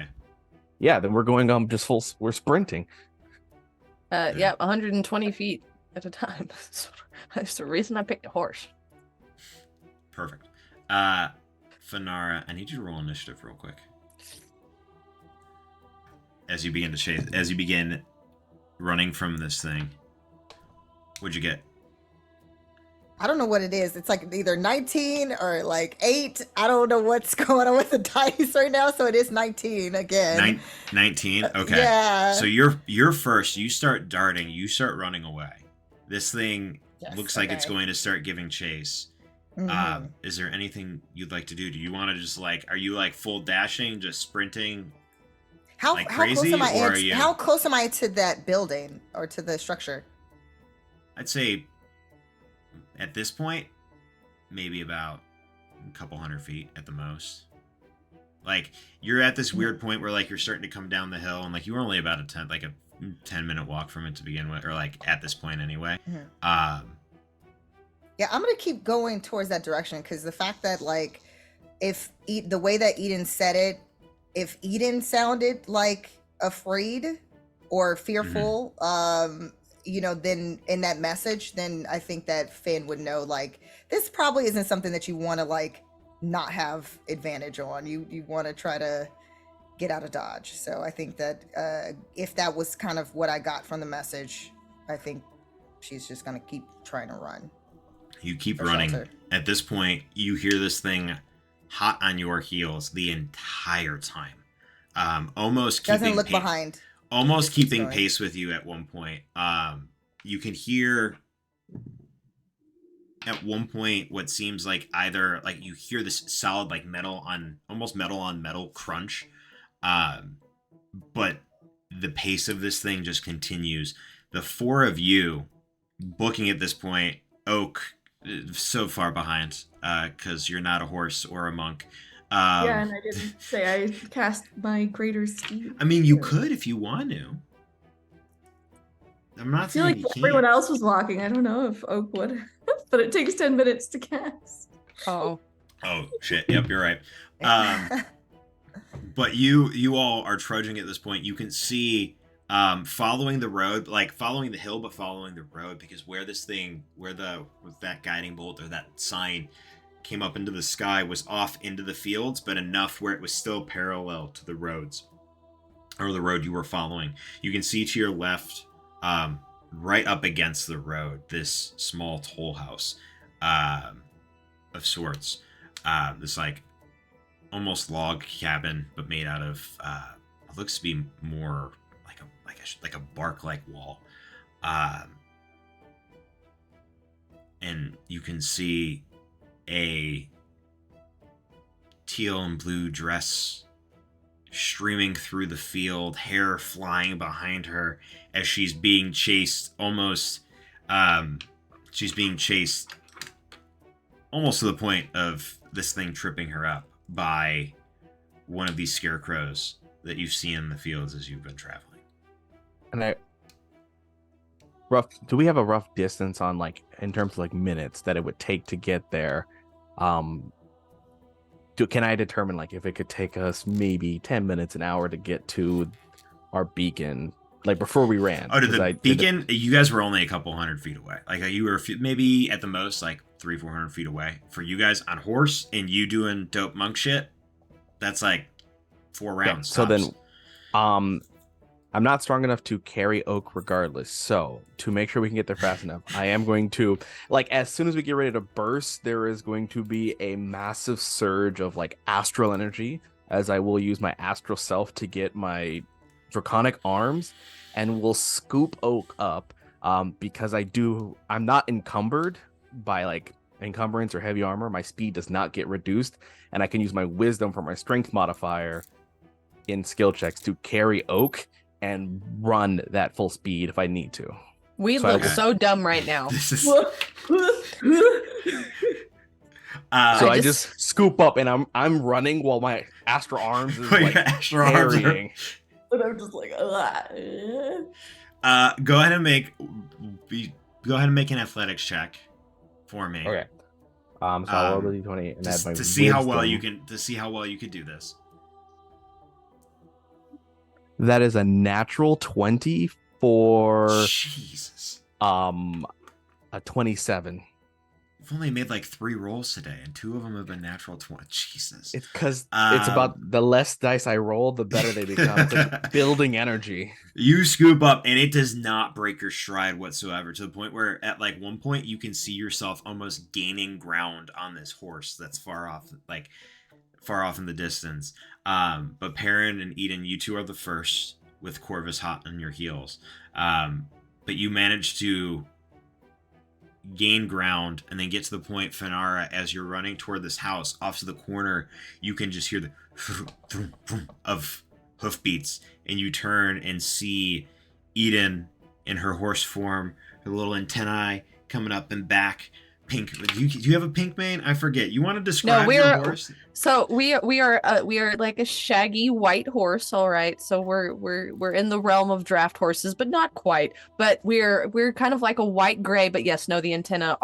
C: Yeah, then we're going we're sprinting.
A: Yeah, 120 feet at a time. That's the reason I picked a horse.
B: Perfect. Fanara, I need you to roll initiative real quick. As you begin running from this thing. What'd you get?
F: I don't know what it is. It's like either 19 or like 8. I don't know what's going on with the dice right now, so it is 19 again.
B: 19? Okay.
F: Yeah.
B: So you're first. You start darting. You start running away. This thing looks like it's going to start giving chase.
F: Mm-hmm.
B: Is there anything you'd like to do? Do you want to just like, are you like full dashing, just sprinting?
F: How
B: crazy,
F: how close am I to that building or to the structure?
B: I'd say at this point, maybe about a couple hundred feet at the most. Like you're at this weird point where like you're starting to come down the hill, and like you were only about a 10-minute walk from it to begin with, or like at this point anyway.
F: Mm-hmm. Yeah, I'm gonna keep going towards that direction because the fact that like the way that Eden said it, if Eden sounded like afraid or fearful, then in that message, then I think that Finn would know like this probably isn't something that you want to like not have advantage on. You want to try to get out of Dodge. So I think that if that was kind of what I got from the message, I think she's just gonna keep trying to run.
B: You keep running.
F: Shelter.
B: At this point, you hear this thing hot on your heels the entire time. Almost keeping
F: doesn't look behind.
B: Almost keeping pace with you at one point. You can hear at one point what seems like either like you hear this solid like metal on metal crunch. But the pace of this thing just continues. The 4 of you booking at this point, Oak so far behind because you're not a horse or a monk.
E: Yeah, and I didn't say I cast my greater speed.
B: I mean, you could if you want to. I'm not saying
E: I feel like everyone else was walking. I don't know if Oak would, but it takes 10 minutes to cast.
A: Oh
B: shit! Yep, you're right. But you all are trudging at this point. You can see following the road, like following the hill, but following the road, because where that guiding bolt or that sign came up into the sky was off into the fields, but enough where it was still parallel to the roads or the road you were following. You can see to your left, right up against the road, this small toll house of sorts. This like almost log cabin, but made out of it looks to be more like a bark-like wall, and you can see a teal and blue dress streaming through the field, hair flying behind her as she's being chased she's being chased almost to the point of this thing tripping her up by one of these scarecrows that you've seen in the fields as you've been traveling.
C: And do we have a rough distance on, like, in terms of like minutes that it would take to get there? Can I determine, like, if it could take us maybe 10 minutes, an hour to get to our beacon, like before we ran?
B: Oh, to the beacon? You guys were only a couple hundred feet away. Like, you were maybe at the most like 300-400 feet away. For you guys on horse and you doing dope monk shit, that's like 4 rounds.
C: So then, I'm not strong enough to carry Oak regardless. So to make sure we can get there fast enough, I am going to, like, as soon as we get ready to burst, there is going to be a massive surge of like astral energy, as I will use my astral self to get my draconic arms, and we'll scoop Oak up, because I'm not encumbered by like encumbrance or heavy armor. My speed does not get reduced, and I can use my wisdom for my strength modifier in skill checks to carry Oak and run that full speed if I need to.
A: We look so dumb right now.
B: This is...
C: I just scoop up and I'm running while my astral arms is like carrying.
E: And I'm just like,
B: go ahead and make an athletics check for me.
C: Okay. So I'll roll the d20 and add my
B: to see how well
C: wisdom.
B: you can do this.
C: That is a natural 20 for
B: Jesus.
C: a 27.
B: You've only made like 3 rolls today, and 2 of them have been natural 20. Jesus.
C: It's because it's about the less dice I roll, the better they become. It's like building energy.
B: You scoop up, and it does not break your stride whatsoever, to the point where at like one point you can see yourself almost gaining ground on this horse that's far off in the distance. But Perrin and Eden, you two are the first, with Corvus hot on your heels. But you manage to gain ground and then get to the point, Fenara, as you're running toward this house, off to the corner, you can just hear the of hoofbeats, and you turn and see Eden in her horse form, her little antennae coming up and back. Pink. Do you have a pink mane? I forget. You want to describe your horse?
A: So we are like a shaggy white horse. All right. So we're in the realm of draft horses, but not quite. But we're kind of like a white gray. But yes, no, the antennae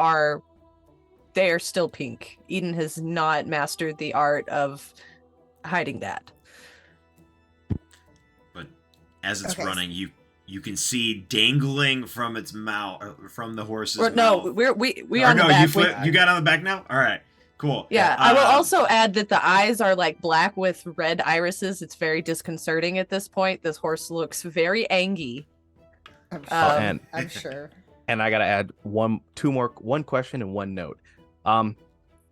A: they're still pink. Eden has not mastered the art of hiding that.
B: But as it's running, you can see dangling from its mouth, or from the horse's mouth.
A: No, we on the back.
B: You got on the back now? All right, cool.
A: Yeah, I will also add that the eyes are like black with red irises. It's very disconcerting at this point. This horse looks very angry.
F: I'm sure.
C: I'm
F: sure.
C: And I gotta add one question and one note.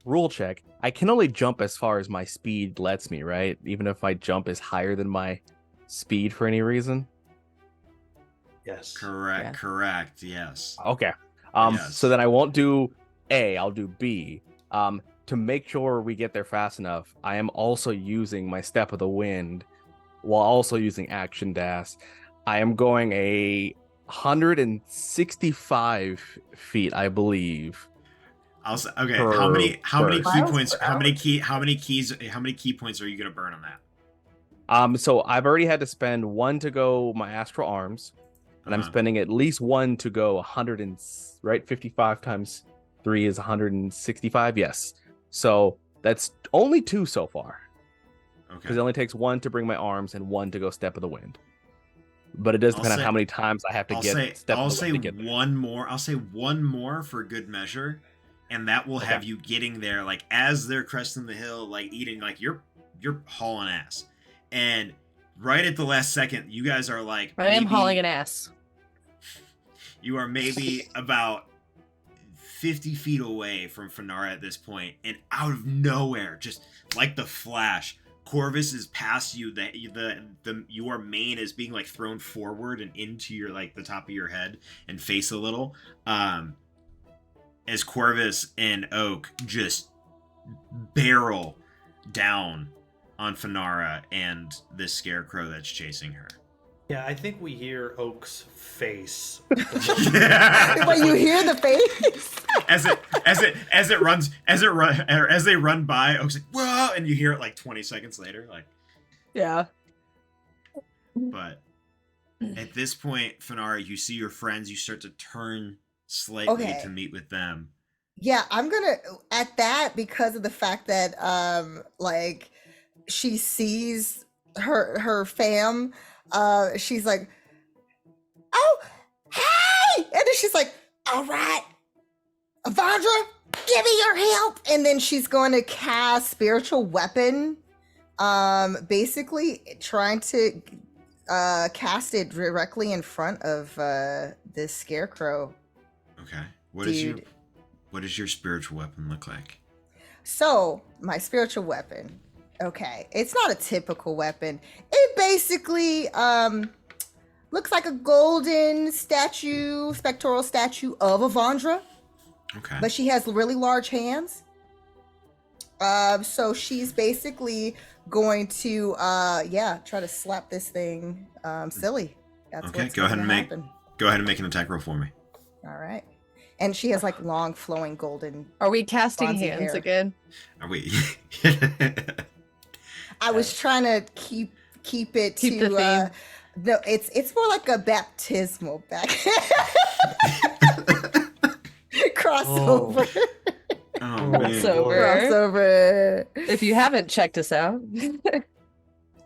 C: Rule check. I can only jump as far as my speed lets me, right? Even if my jump is higher than my speed for any reason.
D: Yes.
B: Correct. Yes.
C: Okay.
B: Yes.
C: So then I won't do A, I'll do B. To make sure we get there fast enough, I am also using my Step of the Wind while also using Action Dash. I am going 165 feet, I believe.
B: I'll say, okay. How many key points? How many key points are you gonna burn on that?
C: So I've already had to spend 1 to go my astral arms. And I'm spending at least 1 to go 55 times 3 is 165. Yes. So that's only 2 so far.
B: Okay.
C: because it only takes 1 to bring my arms and 1 to go step of the wind. But it does
B: I'll
C: depend on
B: say-
C: how many times I have to
B: I'll
C: get
B: say
C: step
B: I'll
C: of the
B: say
C: wind to get there.
B: one more. I'll say one more for good measure, and that will have
C: Okay.
B: you getting there like as they're cresting the hill, like eating, like you're hauling ass, and right at the last second, you guys are like
A: I am
B: maybe-
A: hauling an ass.
B: You are maybe about 50 feet away from Fanara at this point, and out of nowhere, just like the flash, Corvus is past you. Your mane is being like thrown forward and into your like the top of your head and face a little. As Corvus and Oak just barrel down on Fanara and this scarecrow that's chasing her.
D: Yeah, I think we hear Oak's face.
F: When you hear the face.
B: as they run by, Oak's like, whoa, and you hear it like 20 seconds later, like.
A: Yeah.
B: But at this point, Fanara, you see your friends, you start to turn slightly
F: Okay.
B: to meet with them.
F: Yeah, I'm gonna at that because of the fact that like she sees her fam, she's like, oh hey, and then she's like, all right, Avandra, give me your help, and then she's going to cast spiritual weapon, basically trying to cast it directly in front of this scarecrow.
B: Okay.
F: Dude.
B: What does your spiritual weapon look like?
F: So, my spiritual weapon. Okay, it's not a typical weapon. It basically looks like a golden statue, spectral statue of Avandra,
B: Okay.
F: but she has really large hands. So she's basically going to try to slap this thing silly. That's
B: Okay,
F: what's
B: go ahead
F: gonna
B: and
F: happen.
B: Go ahead and make an attack roll for me.
F: All right. And she has like long flowing golden.
A: Are we casting
F: Bronzy
A: hands
F: hair.
A: again?
B: Are we?
F: I was trying to keep it
A: Keep
F: to
A: the theme.
F: no, it's more like a baptismal back crossover.
B: Oh man.
A: Crossover.
F: Crossover.
A: If you haven't checked us out.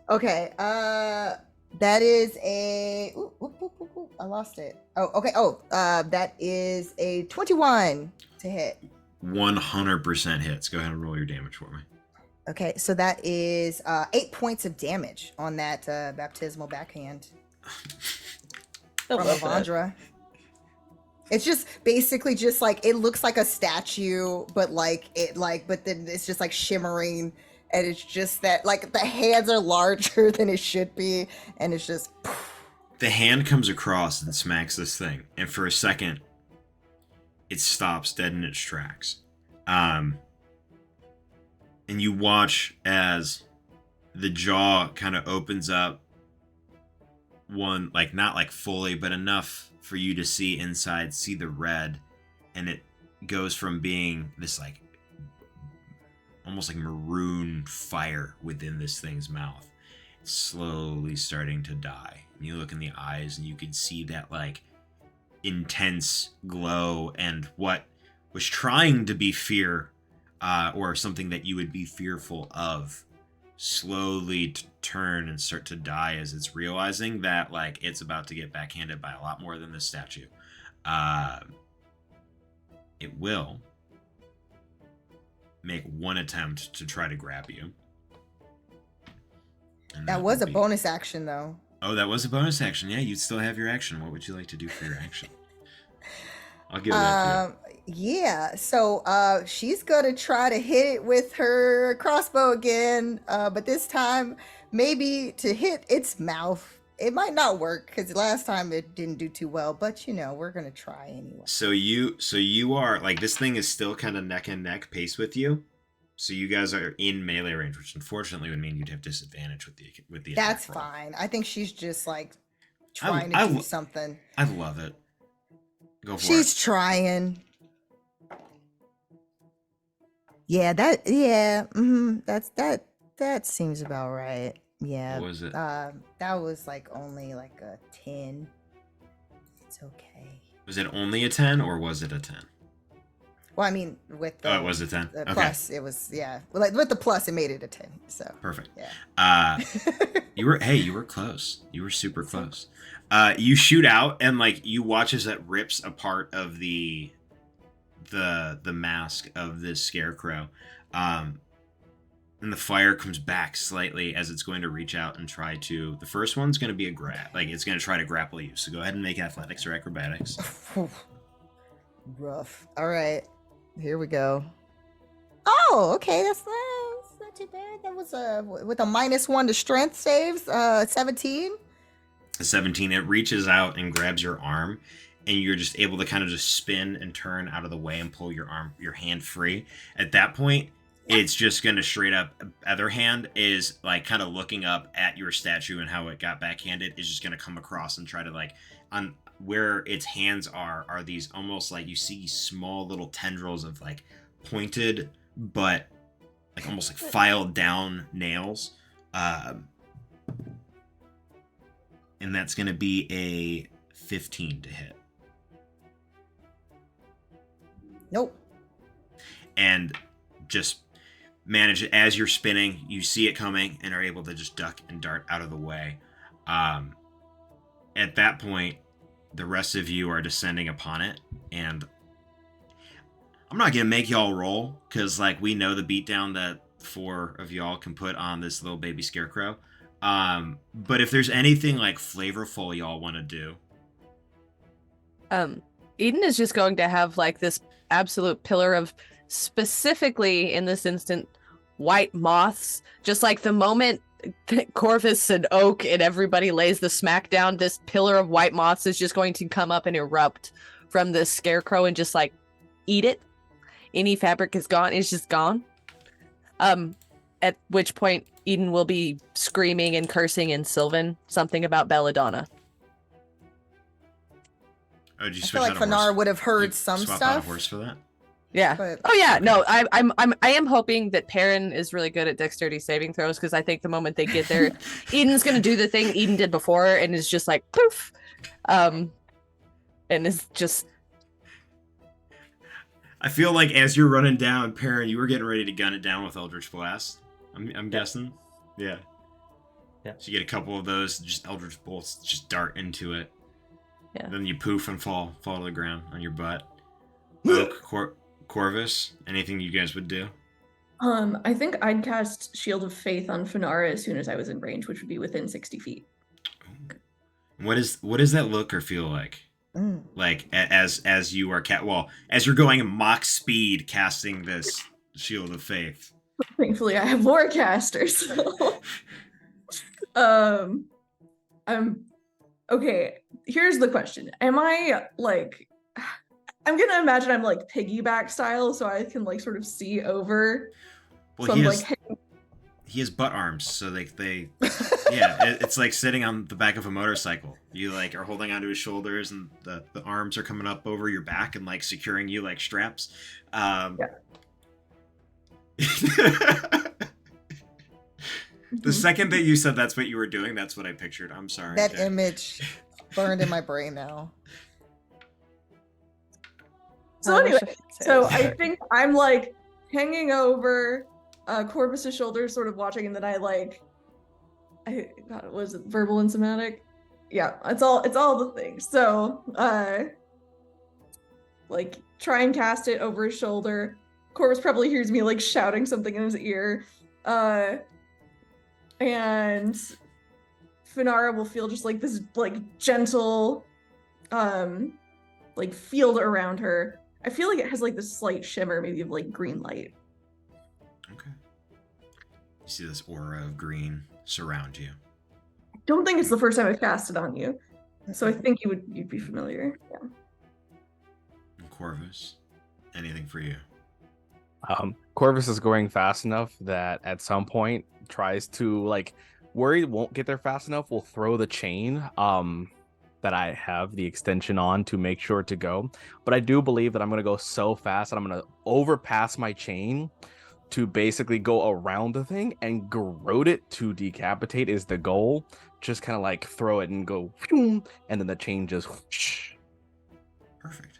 F: Okay, that is a ooh, I lost it. Oh, okay. That is a 21 to hit.
B: 100% hits. Go ahead and roll your damage for me.
F: Okay, so that is 8 points of damage on that baptismal backhand
A: I
F: from
A: love that.
F: Avandra. It's just basically just like it looks like a statue, but then it's just like shimmering, and it's just that like the hands are larger than it should be, and it's just
B: The hand comes across and smacks this thing, and for a second, it stops dead in its tracks. And you watch as the jaw kind of opens up, one like not like fully, but enough for you to see inside, see the red, and it goes from being this like almost like maroon fire within this thing's mouth, it's slowly starting to die. And you look in the eyes and you can see that like intense glow, and what was trying to be fear or something that you would be fearful of slowly turn and start to die as it's realizing that like it's about to get backhanded by a lot more than this statue. It will make one attempt to try to grab you. And
F: that was
B: will
F: a
B: be-
F: bonus action though.
B: Oh, that was a bonus action. Yeah, you'd still have your action. What would you like to do for your action? I'll give that to
F: Yeah, so she's gonna try to hit it with her crossbow again, but this time maybe to hit its mouth. It might not work because last time it didn't do too well, but we're gonna try anyway.
B: So you are like, this thing is still kind of neck and neck pace with you. So you guys are in melee range, which unfortunately would mean you'd have disadvantage with the attack
F: That's
B: roll.
F: fine. I think she's just like
B: I-
F: trying
B: I
F: to do
B: lo-
F: something.
B: I love it. Go for
F: She's
B: it.
F: trying. Yeah, that seems about right. Yeah.
B: What was it?
F: That was like only like a 10. It's okay.
B: Was it only a 10 or was it a 10?
F: Well, I mean, with the,
B: Oh, it was a 10.
F: the
B: Okay,
F: plus, it was, yeah. Well, like, with the plus, it made it a 10. So,
B: perfect.
F: yeah.
B: You were close. You were super close. You shoot out and like you watch as it rips a part of the mask of this scarecrow. And the fire comes back slightly as it's going to reach out and try to. The first one's going to be it's going to try to grapple you. So go ahead and make athletics or acrobatics.
F: Rough. All right, here we go. Oh, okay, that's not too bad. That was with a -1 to strength saves, 17.
B: A 17. It reaches out and grabs your arm, and you're just able to kind of just spin and turn out of the way and pull your hand free. At that point, it's just going to straight up. Other hand is like kind of looking up at your statue and how it got backhanded. Is just going to come across and try to like on where its hands are these almost like you see small little tendrils of like pointed but like almost like filed down nails. And that's going to be a 15 to hit.
F: Nope.
B: And just manage it as you're spinning. You see it coming and are able to just duck and dart out of the way. At that point, the rest of you are descending upon it, and I'm not gonna make y'all roll because like we know the beatdown that 4 of y'all can put on this little baby scarecrow. But if there's anything like flavorful y'all want to do,
A: Eden is just going to have like this absolute pillar of, specifically in this instant, white moths. Just like the moment Corvus and Oak and everybody lays the smack down, this pillar of white moths is just going to come up and erupt from this scarecrow and just like eat it. Any fabric is gone. It's just gone. At which point Eden will be screaming and cursing in Sylvan something about Belladonna.
B: oh, did you
F: I
B: switch
F: feel like
B: out a horse?
F: Fanar would have heard
B: You
F: some
B: swap
F: stuff.
B: out a horse for that?
A: Yeah.
F: But
A: Oh yeah. No, I am hoping that Perrin is really good at dexterity saving throws, because I think the moment they get there, Eden's gonna do the thing Eden did before and is just like poof, and is just.
B: I feel like as you're running down, Perrin, you were getting ready to gun it down with Eldritch Blast. I'm guessing. Yeah.
D: Yeah.
B: So you get a couple of those, just Eldritch Bolts just dart into it.
A: Yeah.
B: Then you poof and fall to the ground on your butt. Oak, Corvus, anything you guys would do?
E: I think I'd cast Shield of Faith on Finara as soon as I was in range, which would be within 60 feet.
B: What does that look or feel like?
F: Mm.
B: Like as you are as you're going Mach speed casting this Shield of Faith.
E: Thankfully, I have more casters. So. Okay. Here's the question: am I like? I'm gonna imagine I'm like piggyback style, so I can like sort of see over.
B: Well,
E: so
B: he has butt arms, so they yeah, it's like sitting on the back of a motorcycle. You like are holding onto his shoulders, and the arms are coming up over your back and like securing you like straps.
E: Yeah.
B: The second that you said that's what you were doing, that's what I pictured. I'm sorry.
F: That
B: Jack.
F: image burned in my brain now.
E: So anyway, I think I'm like hanging over Corvus's shoulders, sort of watching, and then was it verbal and somatic? Yeah, it's all the things. So like try and cast it over his shoulder. Corvus probably hears me like shouting something in his ear. And Finara will feel just like this like gentle like field around her. I feel like it has like this slight shimmer, maybe of like green light.
B: Okay. You see this aura of green surround you.
E: I don't think it's the first time I've cast it on you, so I think you'd be familiar. Yeah.
B: And Corvus, anything for you?
C: Corvus is going fast enough that at some point tries to like worry it won't get there fast enough. Will throw the chain that I have the extension on to make sure to go. But I do believe that I'm gonna go so fast that I'm gonna overpass my chain to basically go around the thing and garrote it to decapitate is the goal. Just kind of like throw it and go, and then the chain just.
B: Perfect.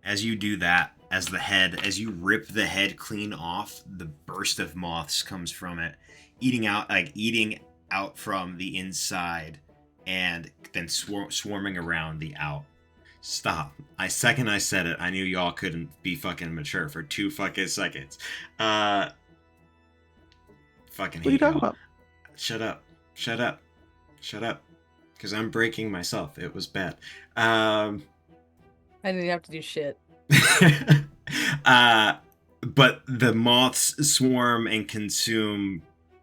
B: As you do that, as you rip the head clean off, the burst of moths comes from it, eating out from the inside, and then swarming around the out. Stop. I said it, I knew y'all couldn't be fucking mature for 2 fucking seconds. Fucking
C: What are
B: hate
C: you talking
B: y'all.
C: about?
B: Shut up. Because I'm breaking myself. It was bad.
A: I didn't have to do shit.
B: But the moths swarm and consume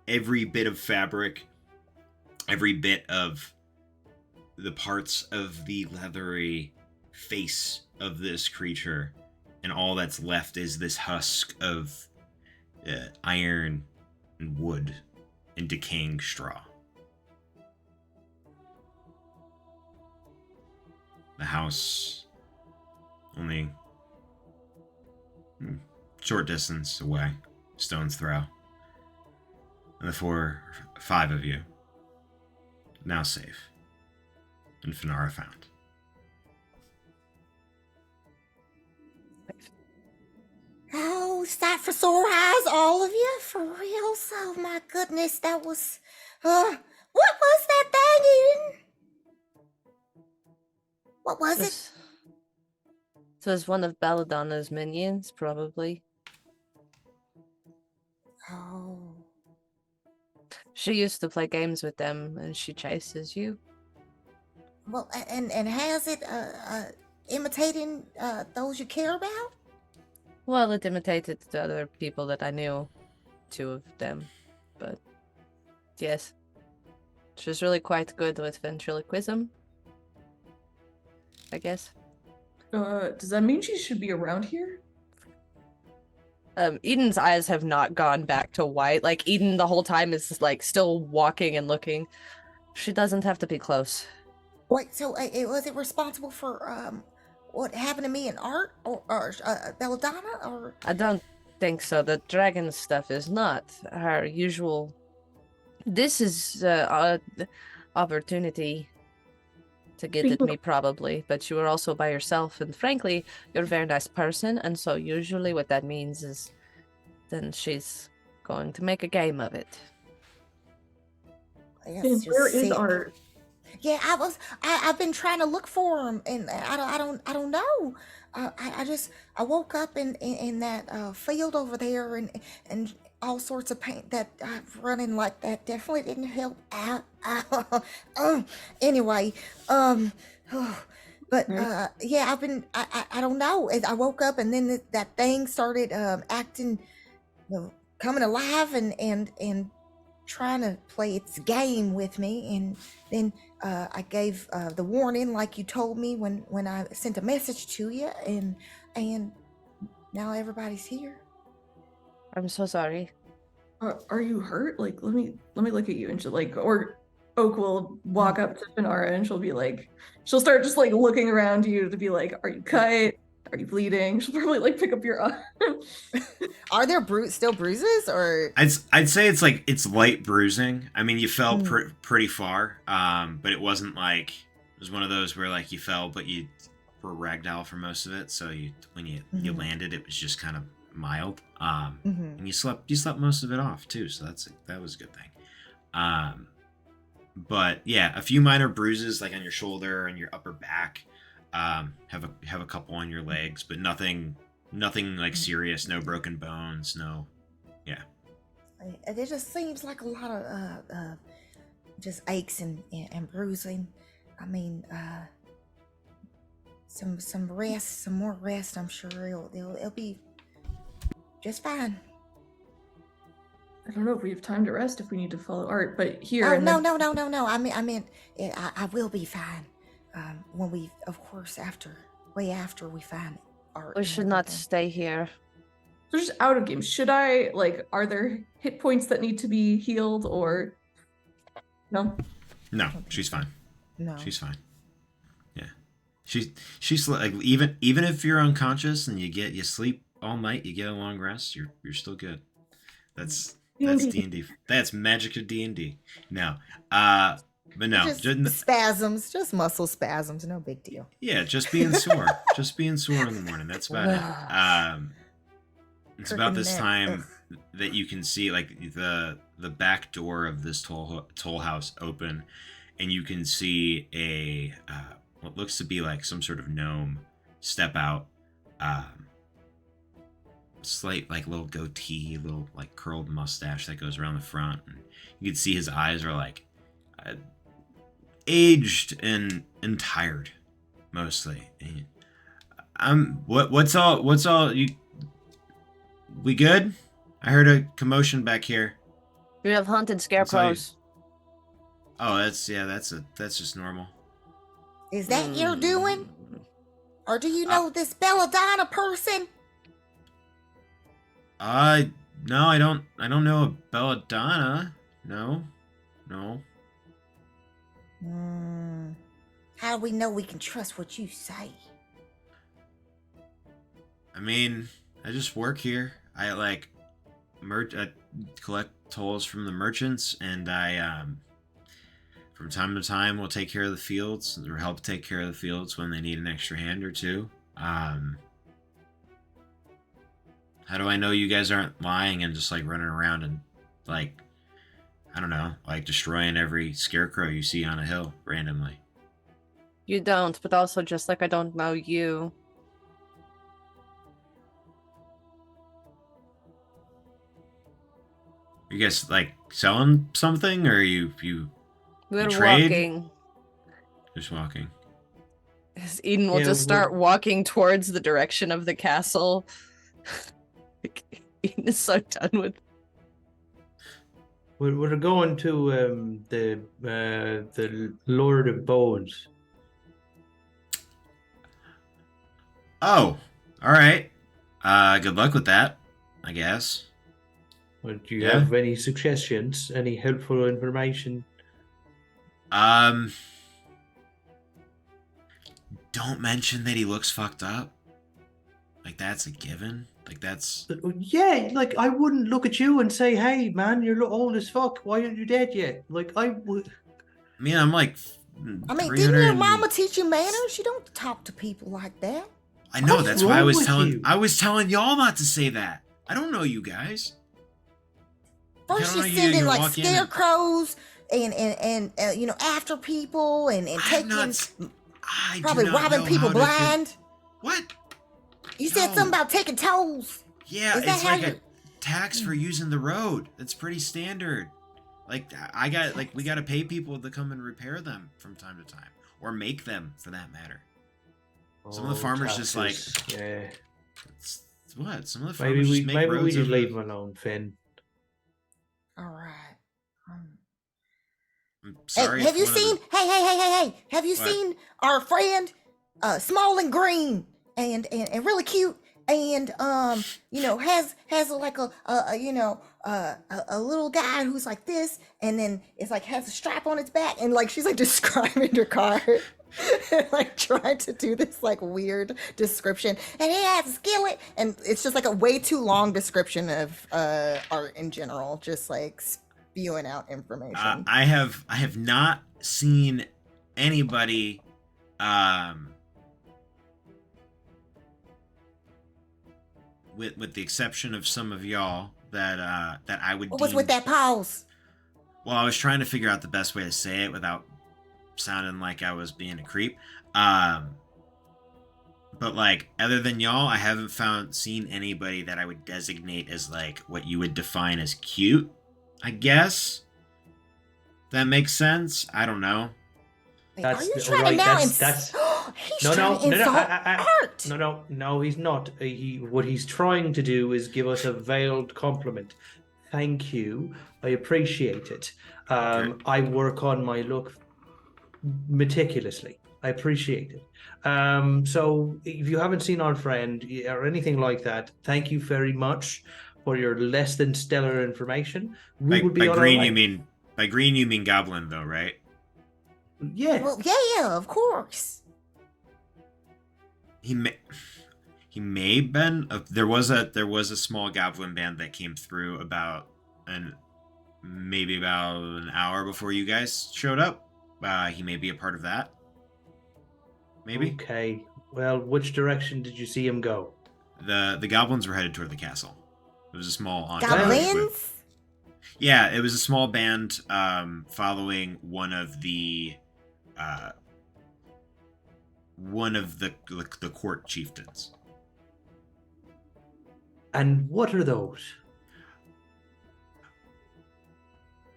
B: every bit of fabric, every bit of the parts of the leathery face of this creature, and all that's left is this husk of iron and wood and decaying straw. The house only short distance away, stone's throw. And the 5 of you now safe, and Finara found.
F: Oh, is that for sore eyes, all of you? For real? Oh my goodness, that was what was that thing, Eden? What was it?
A: This was one of Belladonna's minions, probably.
F: Oh.
A: She used to play games with them, and she chases you.
F: Well, and has it imitating those you care about?
A: Well, it imitated the other people that I knew, 2 of them, but yes. She's really quite good with ventriloquism, I guess.
E: Does that mean she should be around here?
A: Eden's eyes have not gone back to white. Like, Eden the whole time is, like, still walking and looking. She doesn't have to be close.
F: Wait, so was it responsible for what happened to me in art or Belladonna or?
A: I don't think so. The dragon stuff is not her usual. This is opportunity to get at me, probably, but you were also by yourself, and frankly, you're a very nice person, and so usually what that means is then she's going to make a game of it.
E: Where is Art?
F: Yeah, I've been trying to look for him, and I don't know. I woke up in that field over there, and all sorts of pain that running like that definitely didn't help out. Anyway, but yeah, I don't know. I woke up and then that thing started acting, coming alive and trying to play its game with me, and then I gave the warning like you told me when I sent a message to you, and now everybody's here.
A: I'm so sorry.
E: Are you hurt? Like, let me look at you, and she'll or Oak will walk up to Finara and she'll start just like looking around you to be like, are you cut? Are you bleeding? She'll probably pick up your arm.
F: Are there still bruises, or?
B: I'd say it's light bruising. I mean, you fell pretty far, but it wasn't like it was one of those where you fell, but you were ragdoll for most of it. So when you landed, it was just kind of mild. And you slept most of it off too. So that was a good thing. But yeah, a few minor bruises on your shoulder and your upper back. Have a couple on your legs, but nothing serious. No broken bones. No, yeah.
F: It just seems like a lot of just aches and bruising. I mean, some rest, some more rest. I'm sure it'll be just fine.
E: I don't know if we have time to rest if we need to follow Art, but here.
F: Oh, no. I meant I will be fine. When we, of course, after we find Art.
A: We should not stay here.
E: So just out of game. Should I are there hit points that need to be healed or no?
B: No, she's fine.
F: No,
B: she's fine. Yeah, she's even if you're unconscious and you sleep all night, you get a long rest, you're still good. That's D&D. That's magic of D&D. Now, But no,
F: Just spasms, just muscle spasms, no big deal.
B: yeah, just being sore. Just being sore in the morning. That's about it. It's about this
F: Kirk and
B: time
F: Nat,
B: that you can see like the back door of this toll house open, and you can see a what looks to be like some sort of gnome step out. Slight like little goatee, little like curled mustache that goes around the front, and you can see his eyes are like aged and tired, mostly. What's all you? We good? I heard a commotion back here.
A: We have haunted scarecrows.
B: Oh, that's just normal.
F: Is that your doing? Or do you know this Belladonna person?
B: No, I don't know a belladonna. No.
F: How do we know we can trust what you say?
B: I mean, I just work here. I I collect tolls from the merchants, and I from time to time will take care of the fields or help take care of the fields when they need an extra hand or two. How do I know you guys aren't lying and just like running around and like, I don't know, like destroying every scarecrow you see on a hill randomly?
A: You don't, but also just like I don't know you.
B: You guys like selling something, or you
A: We're
B: trade?
A: walking.
B: Just walking?
A: Eden will
D: Yeah,
A: just start walking towards the direction of the castle. Eden is so done with.
D: We're going to the Lord of Bones.
B: Oh, all right. Good luck with that, I guess.
D: Well, do you
B: Yeah.
D: have any suggestions? Any helpful information?
B: Don't mention that he looks fucked up. Like that's a given. Like that's.
D: Yeah, like I wouldn't look at you and say, "Hey, man, you're old as fuck. Why aren't you dead yet?" Like I would.
B: I mean, I'm like.
F: I mean,
B: 300
F: didn't your
B: and-
F: mama teach you manners? You don't talk to people like that.
B: I know.
D: What's
B: That's why I
D: wrong
B: was
D: with
B: telling.
D: you?
B: I was telling y'all not to say that. I don't know you guys.
F: First,
B: I don't
F: you're
B: know
F: sending
B: you
F: like
B: walk in and-
F: scarecrows and you know, after people and
B: I'm
F: taking
B: not. I do
F: probably
B: not
F: robbing
B: know
F: people
B: how to
F: blind.
B: What?
F: You said
B: No.
F: something about taking tolls.
B: Yeah,
F: Is that
B: it's
F: how
B: like a
F: you're-
B: tax for using the road. That's pretty standard. Like we got to pay people to come and repair them from time to time, or make them for that matter. Some of the farmers just like.
D: taxes. Yeah.
B: What? Some of the
D: Maybe
B: farmers
D: we
B: just make
D: maybe we
B: roads
D: just
B: over-
D: leave him alone, Finn.
F: All right.
B: I'm
F: Hey,
B: sorry.
F: have
B: if
F: you
B: one of the-
F: seen? Hey! Have you
B: What?
F: seen our friend, small and green and really cute and you know has like a you know a little guy who's like this and then it's like has a strap on its back and like she's like describing her car. Like trying to do this like weird description and he has a skillet and it's just like a way too long description of art in general, just like spewing out information.
B: I have not seen anybody with the exception of some of y'all that I would
F: What was
B: deem-
F: with that pause?
B: Well, I was trying to figure out the best way to say it without sounding like I was being a creep. But like other than y'all, I haven't seen anybody that I would designate as like what you would define as cute, I guess. That makes sense. I don't know.
F: Wait,
D: That's
F: are you
D: the-
F: trying
D: right,
F: to now
D: that's-
F: He's
D: No,
F: trying
D: no,
F: to
D: no, no,
F: insult art.
D: No, he's not. What he's trying to do is give us a veiled compliment. Thank you. I appreciate it.
B: Okay.
D: I work on my look meticulously. I appreciate it. So if you haven't seen our friend or anything like that, thank you very much for your less than stellar information. We would be
B: By
D: on our
B: green
D: way.
B: you mean goblin though, right?
D: Yeah.
F: Well, yeah, of course.
B: He may have been. There was a small goblin band that came through maybe about an hour before you guys showed up. he may be a part of that. Maybe.
D: Okay. Well, which direction did you see him go?
B: The goblins were headed toward the castle. It was a small entourage.
F: Goblins?
B: Yeah, it was a small band following one of the court chieftains.
D: And what are those?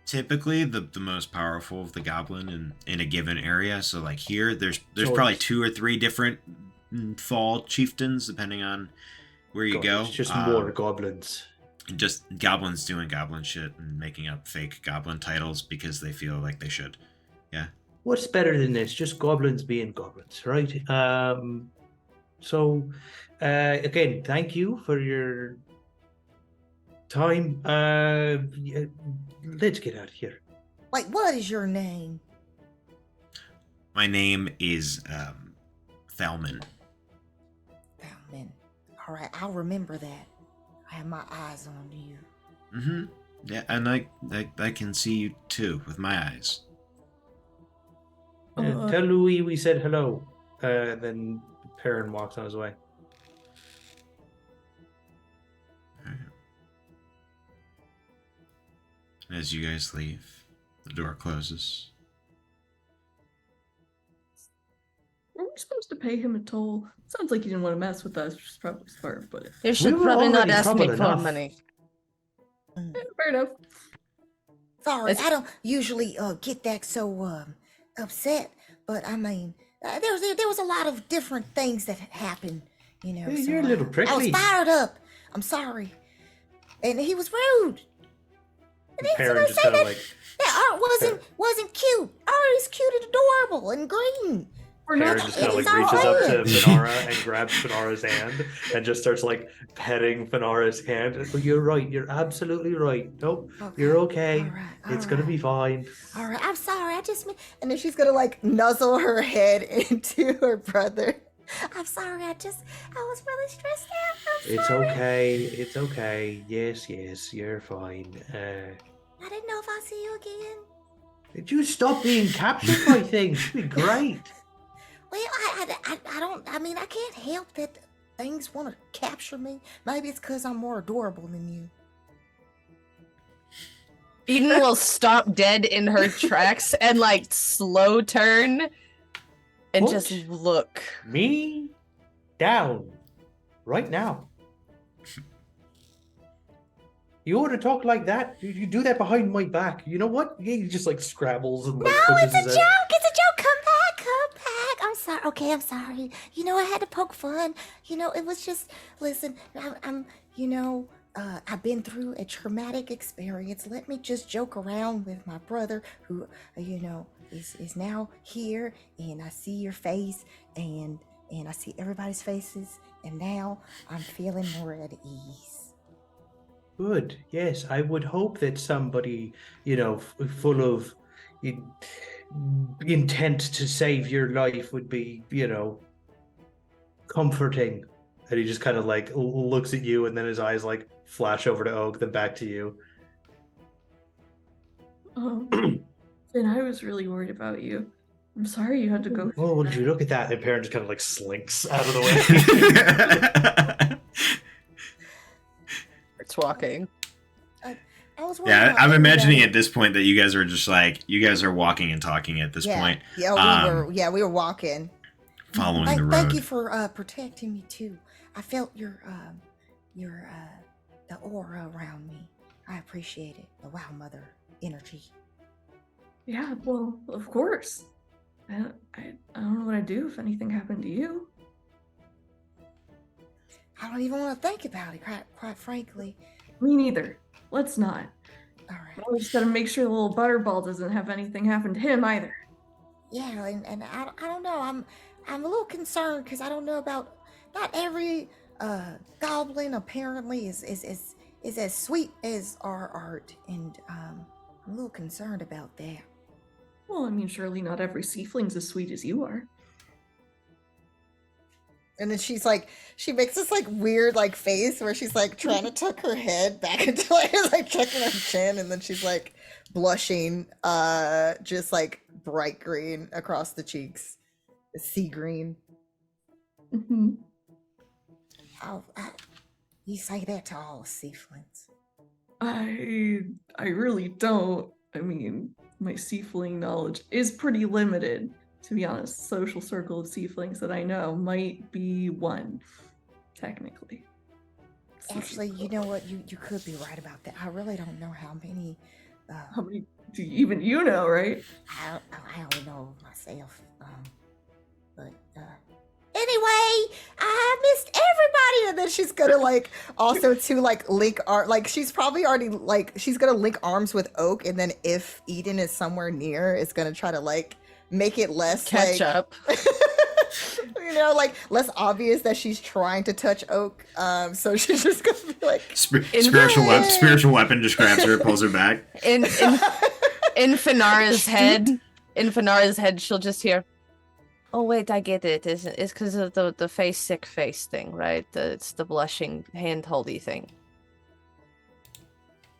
B: Typically the most powerful of the goblin in a given area. So like here, there's
D: So
B: probably
D: it's-
B: 2 or 3 different fall chieftains depending on where you go.
D: It's just more goblins.
B: Just goblins doing goblin shit and making up fake goblin titles because they feel like they should. Yeah.
D: What's better than this? Just goblins being goblins, right? So, again, thank you for your time. Yeah, let's get out of here.
F: Like, what is your name?
B: My name is Thalman.
F: Bowman. All right, I'll remember that. I have my eyes on you.
B: Mm-hmm. Yeah, and I can see you too with my eyes.
D: Tell Louis we said hello. Then Perrin walks on his way.
B: And as you guys leave, the door closes.
E: Were we supposed to pay him a toll? Sounds like he didn't want to mess with us, which is probably smart, but
A: You should
D: were
A: probably not
D: already
A: ask me
D: trouble
A: for
D: enough.
A: money.
E: fair enough.
F: Sorry,
A: It's-
F: I don't usually get that so upset, but I mean, there was a lot of different things that happened, you know.
D: Yeah,
F: so
D: you're a little
F: I was
D: prickly.
F: fired up. I'm sorry, and he was rude. And he's
D: Perrin
F: gonna
D: just
F: say
D: kind of
F: that
D: like
F: that art wasn't cute. Art is cute and adorable and green.
E: We're
D: Perrin
E: not.
D: just kind of
F: It's
D: like reaches up to
F: alright.
D: Fenara and grabs Fenara's hand and just starts like petting Fenara's hand. You're right. You're absolutely right. Nope, you're okay.
F: All right,
D: It's
F: all
D: gonna
F: right.
D: be fine.
F: All right, I'm sorry. I just and then she's gonna like nuzzle her head into her brother. I'm sorry. I was really stressed out. I'm
D: It's
F: sorry.
D: okay. It's okay. Yes, you're fine.
F: I didn't know if I'll see you again.
D: Did you stop being captured by things? It'd be great.
F: Well, I don't. I mean, I can't help that things want to capture me. Maybe it's because I'm more adorable than you.
A: Eden will stop dead in her tracks and like slow turn and
D: What?
A: just look.
D: Me down right now. You ought to talk like that. You do that behind my back. You know what? He just like scrabbles and like
F: No,
D: pushes
F: it's a
D: his
F: joke.
D: head.
F: It's a joke. Come back. Come back. I'm sorry. Okay, I'm sorry. You know, I had to poke fun. You know, it was just. Listen, I'm. You know, I've been through a traumatic experience. Let me just joke around with my brother, who, you know, is now here, and I see your face, and I see everybody's faces, and now I'm feeling more at ease.
D: Good. Yes, I would hope that somebody, you know, full of intent to save your life would be, you know, comforting. And he just kind of like looks at you, and then his eyes like flash over to Oak, then back to you.
E: And I was really worried about you. I'm sorry you had to go.
D: Oh, would you look at that? And Perrin just kind of like slinks out of the way.
A: It's walking.
F: I was
B: Yeah,
F: wondering
B: I'm
F: how
B: imagining
F: everybody-
B: at this point that you guys are just like you guys are walking and talking at this point,
F: Yeah, we were walking.
B: following the road.
F: Thank you for protecting me too. I felt your the aura around me. I appreciate it. The Wow Mother energy.
E: Yeah, well, of course. I don't know what I'd do if anything happened to you.
F: I don't even want to think about it, quite frankly.
E: Me neither. Let's not.
F: All right.
E: Well, we just gotta make sure the little butterball doesn't have anything happen to him either.
F: Yeah, and I don't know. I'm a little concerned because I don't know about not every goblin apparently is as sweet as our art, and I'm a little concerned about that.
E: Well, I mean, surely not every seafling's as sweet as you are.
F: And then she's like, she makes this like weird like face where she's like trying to tuck her head back into like checking her chin, and then she's like blushing, just like bright green across the cheeks, sea green.
E: Mhm.
F: Oh, you say that to all seaflings?
E: I really don't. I mean, my seafling knowledge is pretty limited, to be honest. Social circle of seaflings that I know might be one, technically.
F: Actually, you know what? You could be right about that. I really don't know how many.
E: How many do even you know, right?
F: I only know myself. But anyway, I missed everybody, and then she's gonna like also to like link like she's probably already like she's gonna link arms with Oak, and then if Eden is somewhere near, it's gonna try to like make it less
A: Catch
F: like,
A: up.
F: you know, like less obvious that she's trying to touch Oak. So she's just gonna be like
B: spiritual weapon just grabs her, pulls her back.
A: In Finara's head, she'll just hear, "Oh wait, I get it. It's because of the sick face thing, right? It's the blushing hand-holdy thing."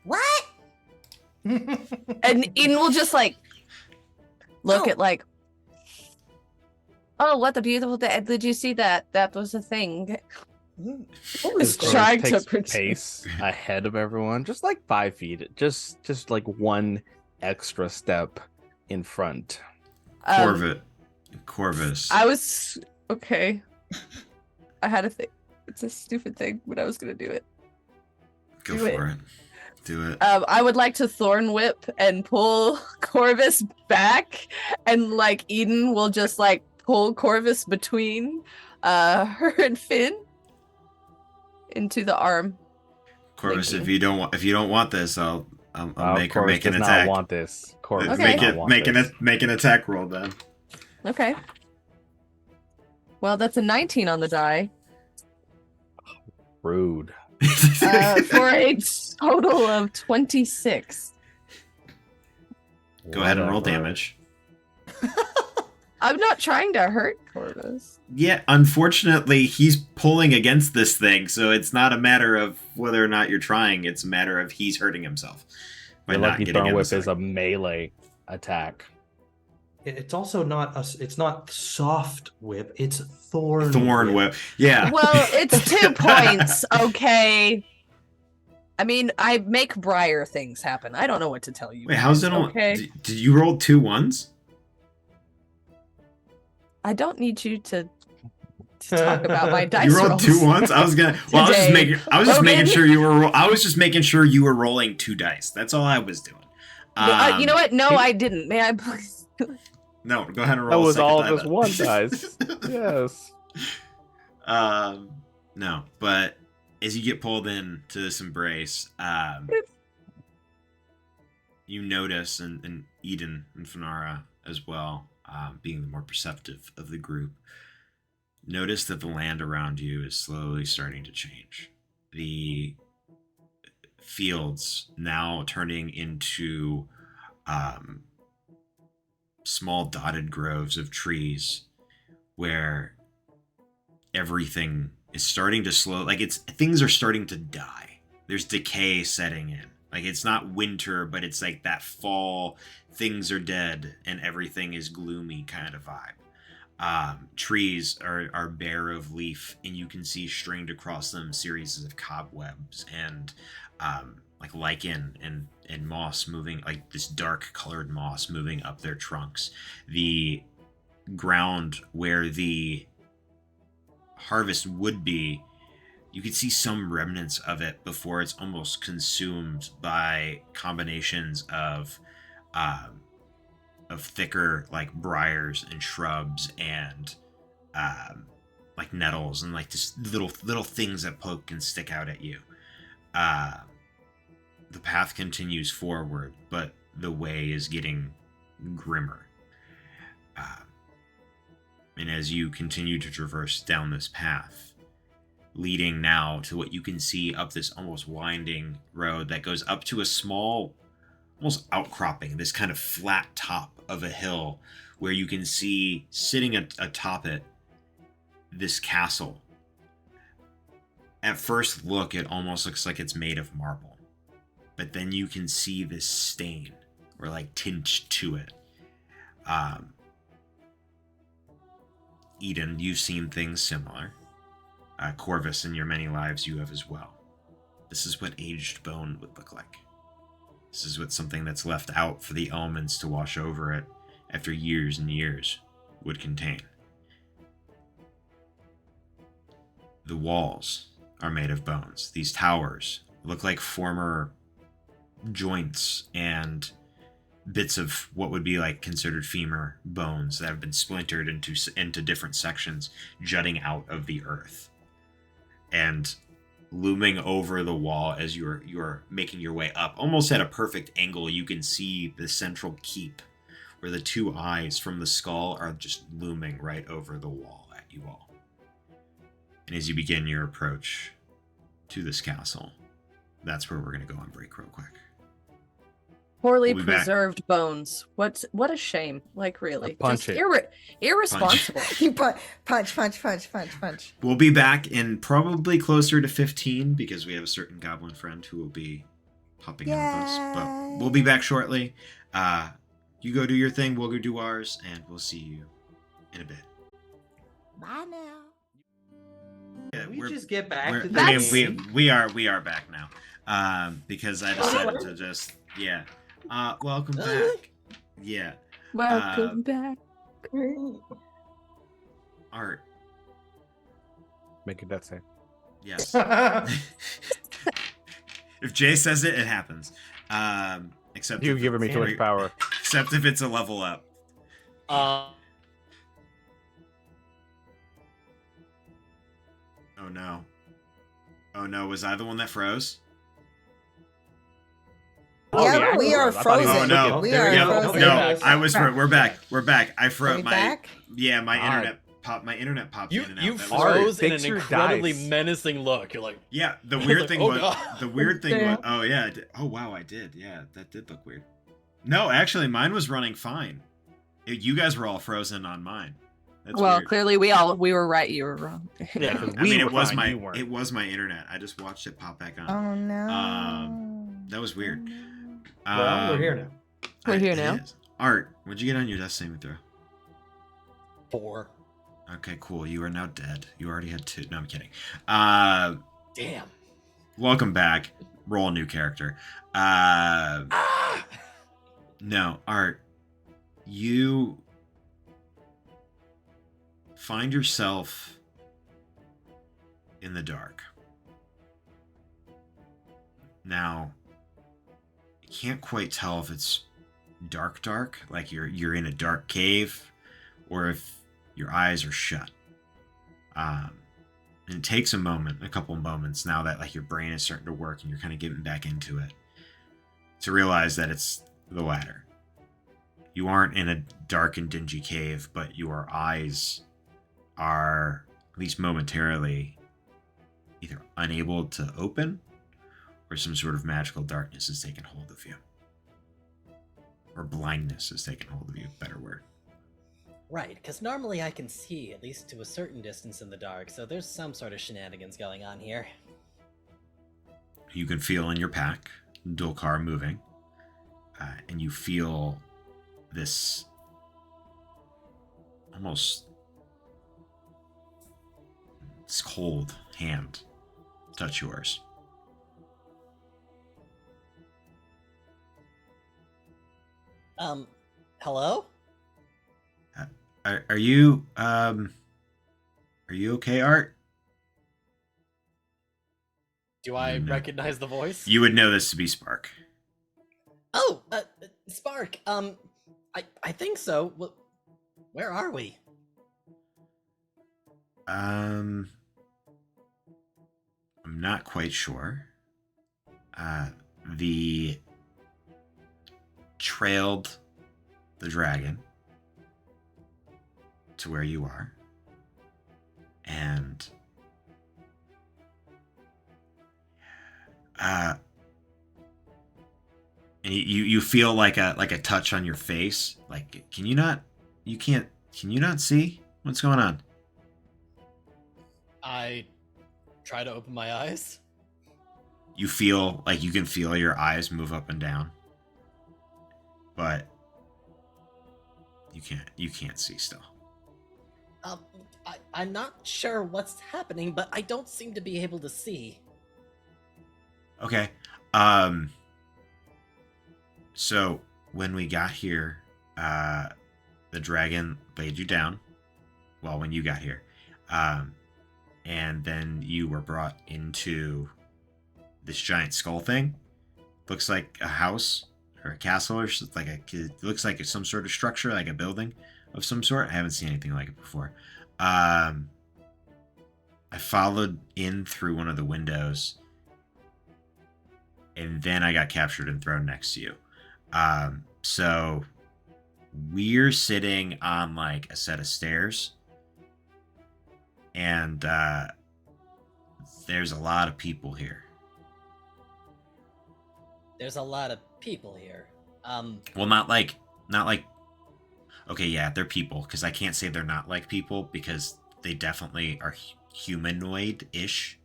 F: what?
A: And Eden will just like look
F: Oh.
A: at like, "Oh, what a beautiful day! Did you see that? That was a thing."
C: As Corvus
A: trying to
C: takes
A: pretend.
C: pace ahead of everyone, just like 5 feet, just like one extra step in front.
B: Corvus.
A: I was okay. I had a thing. It's a stupid thing, but I was gonna do it.
B: Go
A: do
B: for it. Do it.
A: I would like to thorn whip and pull Corvus back, and like Eden will just like pull Corvus between her and Finn into the arm.
B: Corvus,
A: thinking.
B: if you don't want this, I'll make her
C: Corvus
B: make an
C: does
B: attack.
C: not want this. Corvus
A: Okay.
C: does not want this.
B: Make an attack roll then.
A: Okay. Well, that's a 19 on the die.
C: Rude.
A: For a total of 26.
B: Go ahead and roll
C: Whatever.
B: damage.
A: I'm not trying to hurt Corvus.
B: Yeah, unfortunately, he's pulling against this thing, so it's not a matter of whether or not you're trying. It's a matter of he's hurting himself by
C: The
B: not
C: lucky
B: getting
C: thorn
B: in
C: whip
B: the
C: is a melee attack.
D: It's also not it's not soft whip. It's thorn.
B: thorn whip. Yeah.
A: Well, it's 2 points, okay? I mean, I make Briar things happen. I don't know what to tell you.
B: Wait, how's it on?
A: Okay.
B: Did you roll 2 ones?
A: I don't need you to talk about my dice
B: You rolled
A: rolls.
B: 2 ones. I was gonna. Well,
A: Today.
B: I was just making
A: Logan?
B: sure you were. I was just making sure you were rolling 2 dice. That's all I was doing.
A: You know what? No, I didn't. May I please?
B: No, go ahead and
C: That
B: roll.
C: was
B: a second
C: all
B: die
C: of us
B: then.
C: one dice. Yes.
B: No, but as you get pulled into this embrace, you notice, and Eden and Finara as well, being the more perceptive of the group, notice that the land around you is slowly starting to change. The fields now turning into small dotted groves of trees where everything is starting to slow, like things are starting to die. There's decay setting in. Like it's not winter, but it's like that fall, things are dead and everything is gloomy kind of vibe. Trees are bare of leaf, and you can see stringed across them series of cobwebs and like lichen and moss moving, like this dark colored moss moving up their trunks. The ground where the harvest would be, you could see some remnants of it before it's almost consumed by combinations of thicker like briars and shrubs and like nettles and like just little things that poke and stick out at you. The path continues forward, but the way is getting grimmer. And as you continue to traverse down this path, leading now to what you can see up this almost winding road that goes up to a small, almost outcropping, this kind of flat top of a hill where you can see sitting atop it this castle. At first look, it almost looks like it's made of marble. But then you can see this stain or like tinge to it. Eden, you've seen things similar. Corvus, in your many lives, you have as well. This is what aged bone would look like. This is what something that's left out for the elements to wash over it after years and years would contain. The walls are made of bones. These towers look like former joints and bits of what would be like considered femur bones that have been splintered into different sections jutting out of the earth. And looming over the wall as you're making your way up, almost at a perfect angle, you can see the central keep where the two eyes from the skull are just looming right over the wall at you all. And as you begin your approach to this castle, that's where we're going to go on break real quick.
A: Poorly
B: We'll be back.
A: preserved bones. What a shame. Like, really.
C: Punch
A: Just
C: it.
A: irresponsible.
F: You punch.
B: We'll be back in probably closer to 15 because we have a certain goblin friend who will be hopping in with us. But we'll be back shortly. You go do your thing, we'll go do ours, and we'll see you in a bit.
F: Bye now.
B: Yeah,
D: Can we just get back to
B: I
D: this
B: mean,
D: game?
B: we are back now. Because I decided to just welcome back. Yeah.
A: Welcome back.
B: Art.
C: Make a death save.
B: Yes. If Jay says it, it happens. Except
C: You've
B: if
C: given me
B: it's-
C: too much power.
B: Except if it's a level up. Oh no. Oh no, was I the one that froze?
F: Yeah, we are
C: I thought he was
B: Oh
F: frozen.
B: no.
F: We
C: There
F: are
C: we go.
F: frozen.
B: No,
C: Back.
B: I was we're back. We're back. I
F: Are
B: froze
F: we
B: my
F: back?
B: Yeah, my
C: God.
B: internet popped
G: You
B: in and out.
G: you
B: That was
C: Art,
B: weird.
G: froze in
C: fix
G: an
C: your
G: incredibly
C: dice.
G: menacing look. You're like,
B: Yeah, the
G: I was
B: weird
G: like,
B: thing
G: oh,
B: was
G: God.
B: the weird thing was
E: Damn.
B: oh yeah, I did. Oh wow, I did. Yeah, that did look weird. No, actually mine was running fine. You guys were all frozen on mine. That's
A: Well,
B: weird.
A: clearly we were right, you were wrong.
C: Yeah, 'cause
B: I
C: we
B: mean,
C: were fine, you weren't.
B: it was my internet. I just watched it pop back on.
F: Oh no.
B: That was weird.
D: Well, we're here now.
A: We're here
B: it
A: now.
B: is. Art, what'd you get on your death saving throw?
G: 4.
B: Okay, cool. You are now dead. You already had 2. No, I'm kidding.
G: Damn.
B: Welcome back. Roll a new character.
G: Ah!
B: No, Art, you find yourself in the dark. Now, you can't quite tell if it's dark, like you're in a dark cave, or if your eyes are shut. And it takes a couple moments now that like your brain is starting to work and you're kind of getting back into it, to realize that it's the latter. You aren't in a dark and dingy cave, but your eyes are, at least momentarily, either unable to open, or some sort of magical darkness has taken hold of you. Or blindness has taken hold of you, better word.
H: Right, because normally I can see at least to a certain distance in the dark, so there's some sort of shenanigans going on here.
B: You can feel in your pack, Dulcar moving, and you feel this almost this cold hand touch yours.
H: Hello?
B: Are you okay, Art?
G: Do I
B: No.
G: recognize the voice?
B: You would know this to be Spark.
H: Oh, Spark, I think so. Where are we?
B: I'm not quite sure. The trailed the dragon to where you are, and you feel like a touch on your face. Like, can you not see what's going on?
G: I try to open my eyes.
B: You feel like you can feel your eyes move up and down, but you can't see still.
H: Um, I'm not sure what's happening, but I don't seem to be able to see.
B: Okay. So when we got here, the dragon laid you down. Well, when you got here, and then you were brought into this giant skull thing. Looks like a house or a castle, or like it looks like it's some sort of structure, like a building of some sort. I haven't seen anything like it before. I followed in through one of the windows, and then I got captured and thrown next to you. So we're sitting on like a set of stairs, and there's a lot of people here.
H: There's a lot of people here.
B: Well, not like. Okay, yeah, they're people, because I can't say they're not like people, because they definitely are humanoid-ish.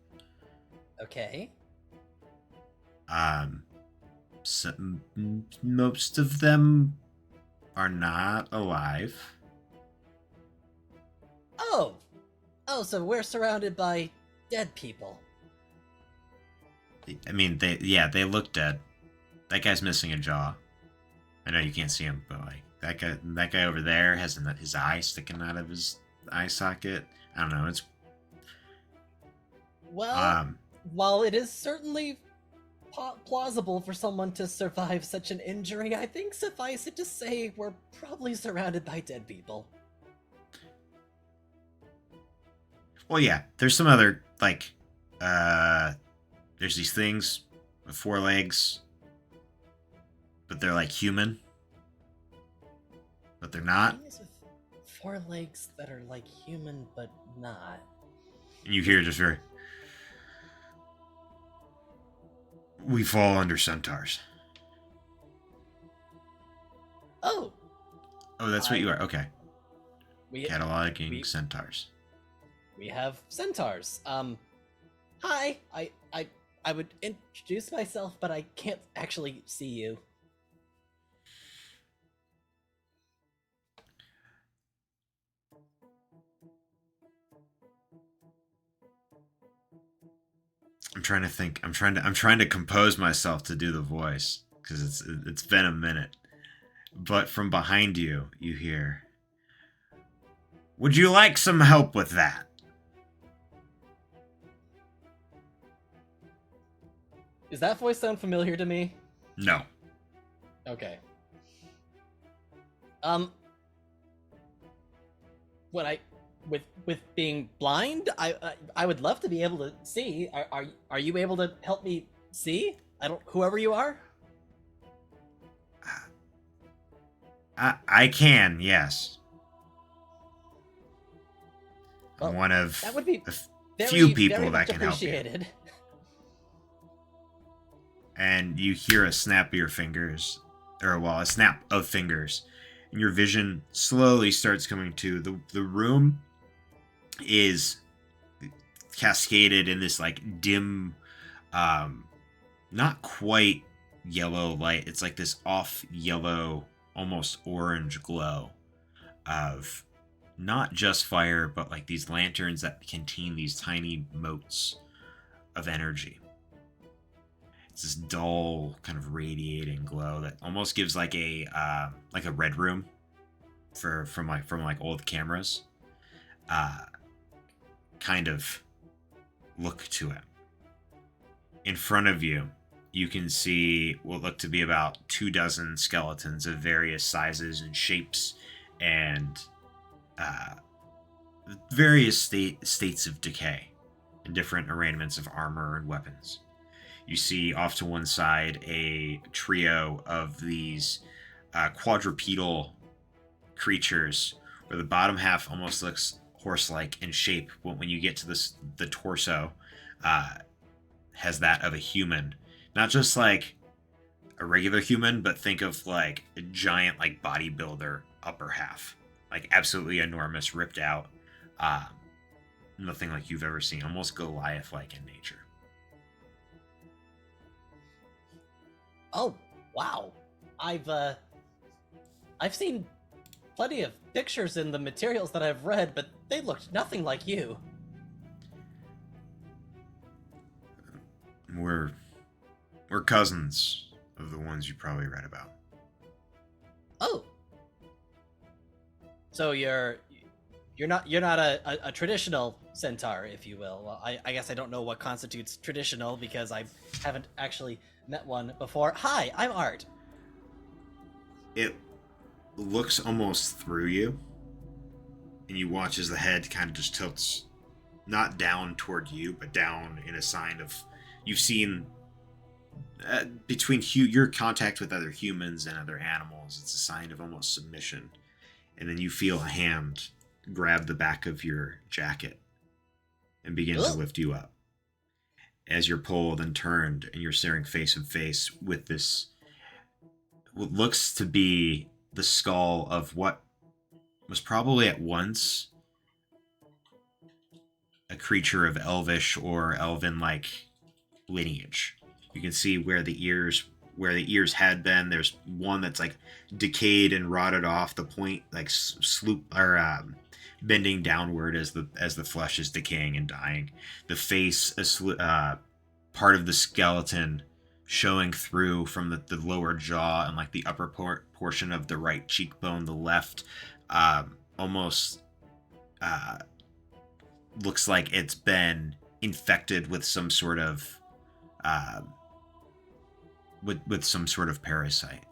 H: Okay.
B: So, most of them are not alive.
H: Oh, so we're surrounded by dead people.
B: I mean, they look dead. That guy's missing a jaw. I know you can't see him, but like that guy over there has his eye sticking out of his eye socket. I don't know. It's
H: Well, while it is certainly plausible for someone to survive such an injury, I think suffice it to say we're probably surrounded by dead people.
B: well, yeah. There's some other like there's these things with 4 legs, but they're like human, but they're not.
H: Things with 4 legs that are like human but not.
B: And you hear just very. We fall under centaurs.
H: Oh,
B: Oh, that's what you are. Okay.
H: we
B: Cataloging centaurs.
H: we have centaurs. Hi. I would introduce myself, but I can't actually see you.
B: I'm trying to think. I'm trying to compose myself to do the voice because it's been a minute. But from behind you, you hear, "Would you like some help with that?"
H: Does that voice sound familiar to me?
B: No.
H: Okay. What I with being blind, I would love to be able to see. Are you able to help me see? I don't. Whoever you are.
B: I can, yes. I'm
H: Well,
B: one of
H: that would be
B: a
H: very,
B: few people
H: very
B: that
H: much
B: can help you.
H: appreciated.
B: And you hear a snap of your fingers, or well, a snap of fingers, and your vision slowly starts coming to. The room is cascaded in this like dim, not quite yellow light. It's like this off yellow, almost orange glow of not just fire, but like these lanterns that contain these tiny motes of energy. It's this dull, kind of radiating glow that almost gives like a red room from old cameras. Kind of look to it. In front of you, you can see what look to be about 24 skeletons of various sizes and shapes, and various states of decay, and different arrangements of armor and weapons. You see off to one side a trio of these quadrupedal creatures, where the bottom half almost looks horse-like in shape. When you get to the torso, has that of a human, not just like a regular human, but think of like a giant like bodybuilder upper half, like absolutely enormous, ripped out. nothing like you've ever seen, almost Goliath-like in nature.
H: Oh, wow. I've seen plenty of pictures in the materials that I've read, but they looked nothing like you.
B: We're cousins of the ones you probably read about.
H: Oh. So you're not a traditional centaur, if you will. Well, I guess I don't know what constitutes traditional because I haven't actually met one before. Hi, I'm Art.
B: It looks almost through you, and you watch as the head kind of just tilts, not down toward you, but down in a sign of, you've seen between your contact with other humans and other animals, it's a sign of almost submission. And then you feel a hand grab the back of your jacket and begin to lift you up. As you're pulled and turned, and you're staring face to face with this, what looks to be the skull of what was probably at once a creature of elvish or elven-like lineage. You can see where the ears had been. There's one that's like decayed and rotted off, the point like bending downward as the flesh is decaying and dying. The face, part of the skeleton showing through from the lower jaw and like the upper portion of the right cheekbone. The left almost looks like it's been infected with some sort of with some sort of parasite.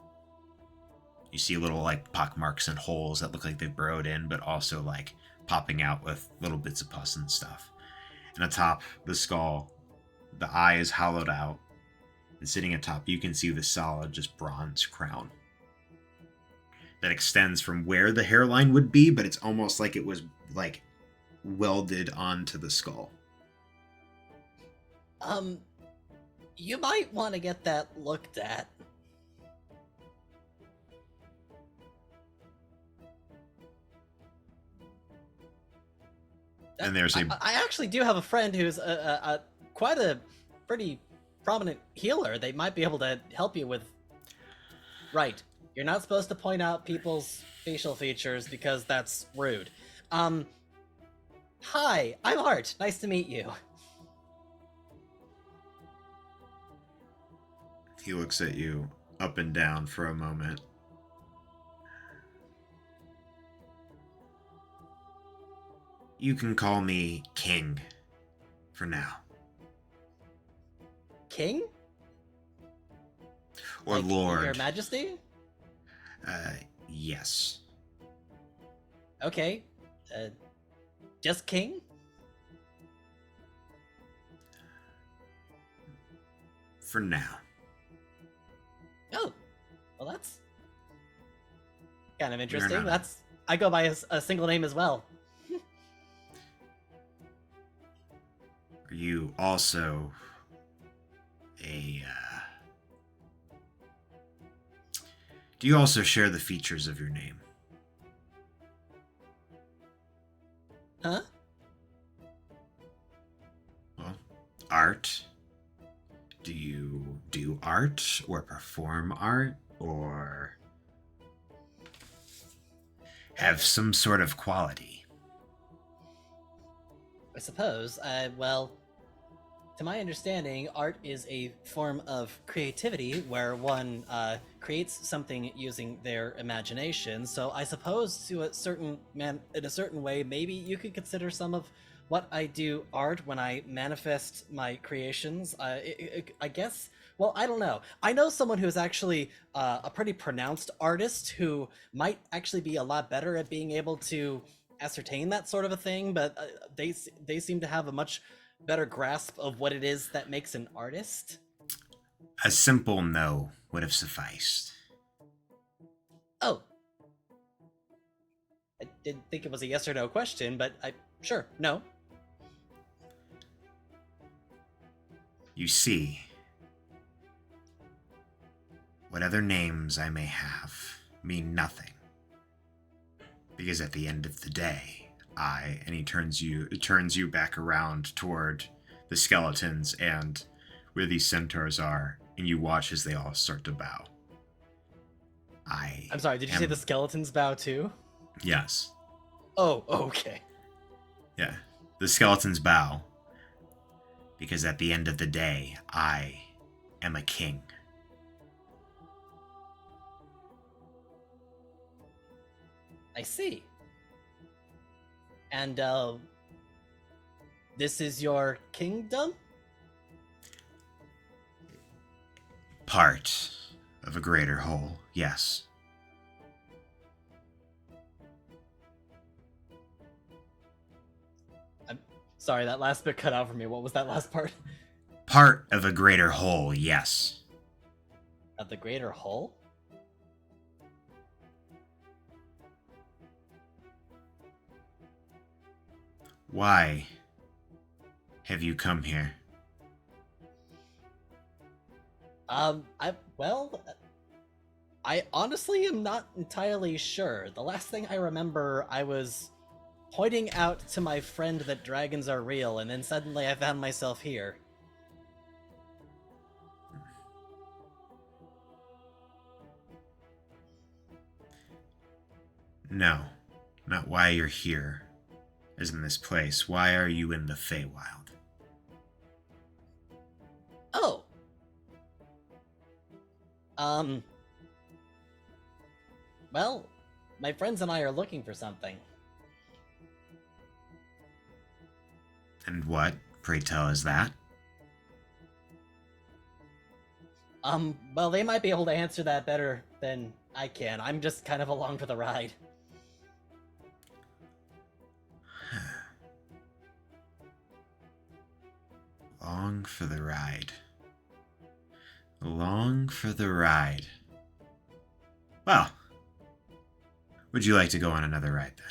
B: You see little like pock marks and holes that look like they've burrowed in, but also like popping out with little bits of pus and stuff. And atop the skull, the eye is hollowed out, and sitting atop, you can see the solid, just bronze crown that extends from where the hairline would be, but it's almost like it was like welded onto the skull.
H: You might want to get that looked at.
B: And there's a...
H: I actually do have a friend who's quite a pretty prominent healer. They might be able to help you with... Right. You're not supposed to point out people's facial features because that's rude. Hi, I'm Art. Nice to meet you.
B: He looks at you up and down for a moment. You can call me King for now.
H: King?
B: Or
H: like
B: Lord.
H: Your Majesty?
B: Yes.
H: Okay. Just King?
B: For now.
H: Oh, well, that's kind of interesting.
B: not-
H: I go by a single name as well.
B: Are you also a... Do you also share the features of your name?
H: Huh?
B: Well, art. Do you do art or perform art or have some sort of quality?
H: I suppose. Well, to my understanding, art is a form of creativity where one creates something using their imagination. So I suppose in a certain way, maybe you could consider some of what I do art when I manifest my creations. I guess. Well, I don't know. I know someone who's actually a pretty pronounced artist who might actually be a lot better at being able to ascertain that sort of a thing, but they seem to have a much better grasp of what it is that makes an artist.
B: A simple no would have sufficed.
H: Oh. I didn't think it was a yes or no question, but sure, no.
B: You see, what other names I may have mean nothing. Because at the end of the day, I, and he turns you back around toward the skeletons and where these centaurs are, and you watch as they all start to bow.
H: I'm sorry, did you say the skeletons bow too?
B: Yes.
H: Oh, okay.
B: Yeah. The skeletons bow. Because at the end of the day, I am a king.
H: I see. And, this is your kingdom?
B: Part of a greater whole, yes.
H: I'm sorry, that last bit cut out for me. What was that last part?
B: Part of a greater whole, yes.
H: Of the greater whole?
B: Why have you come here?
H: I honestly am not entirely sure. The last thing I remember, I was pointing out to my friend that dragons are real, and then suddenly I found myself here.
B: No, not why you're here, as in this place. Why are you in the Feywild?
H: Oh! Well, my friends and I are looking for something.
B: And what, pray tell, is that?
H: Well, they might be able to answer that better than I can. I'm just kind of along for the ride.
B: Along for the ride. Along for the ride. Well, would you like to go on another ride then?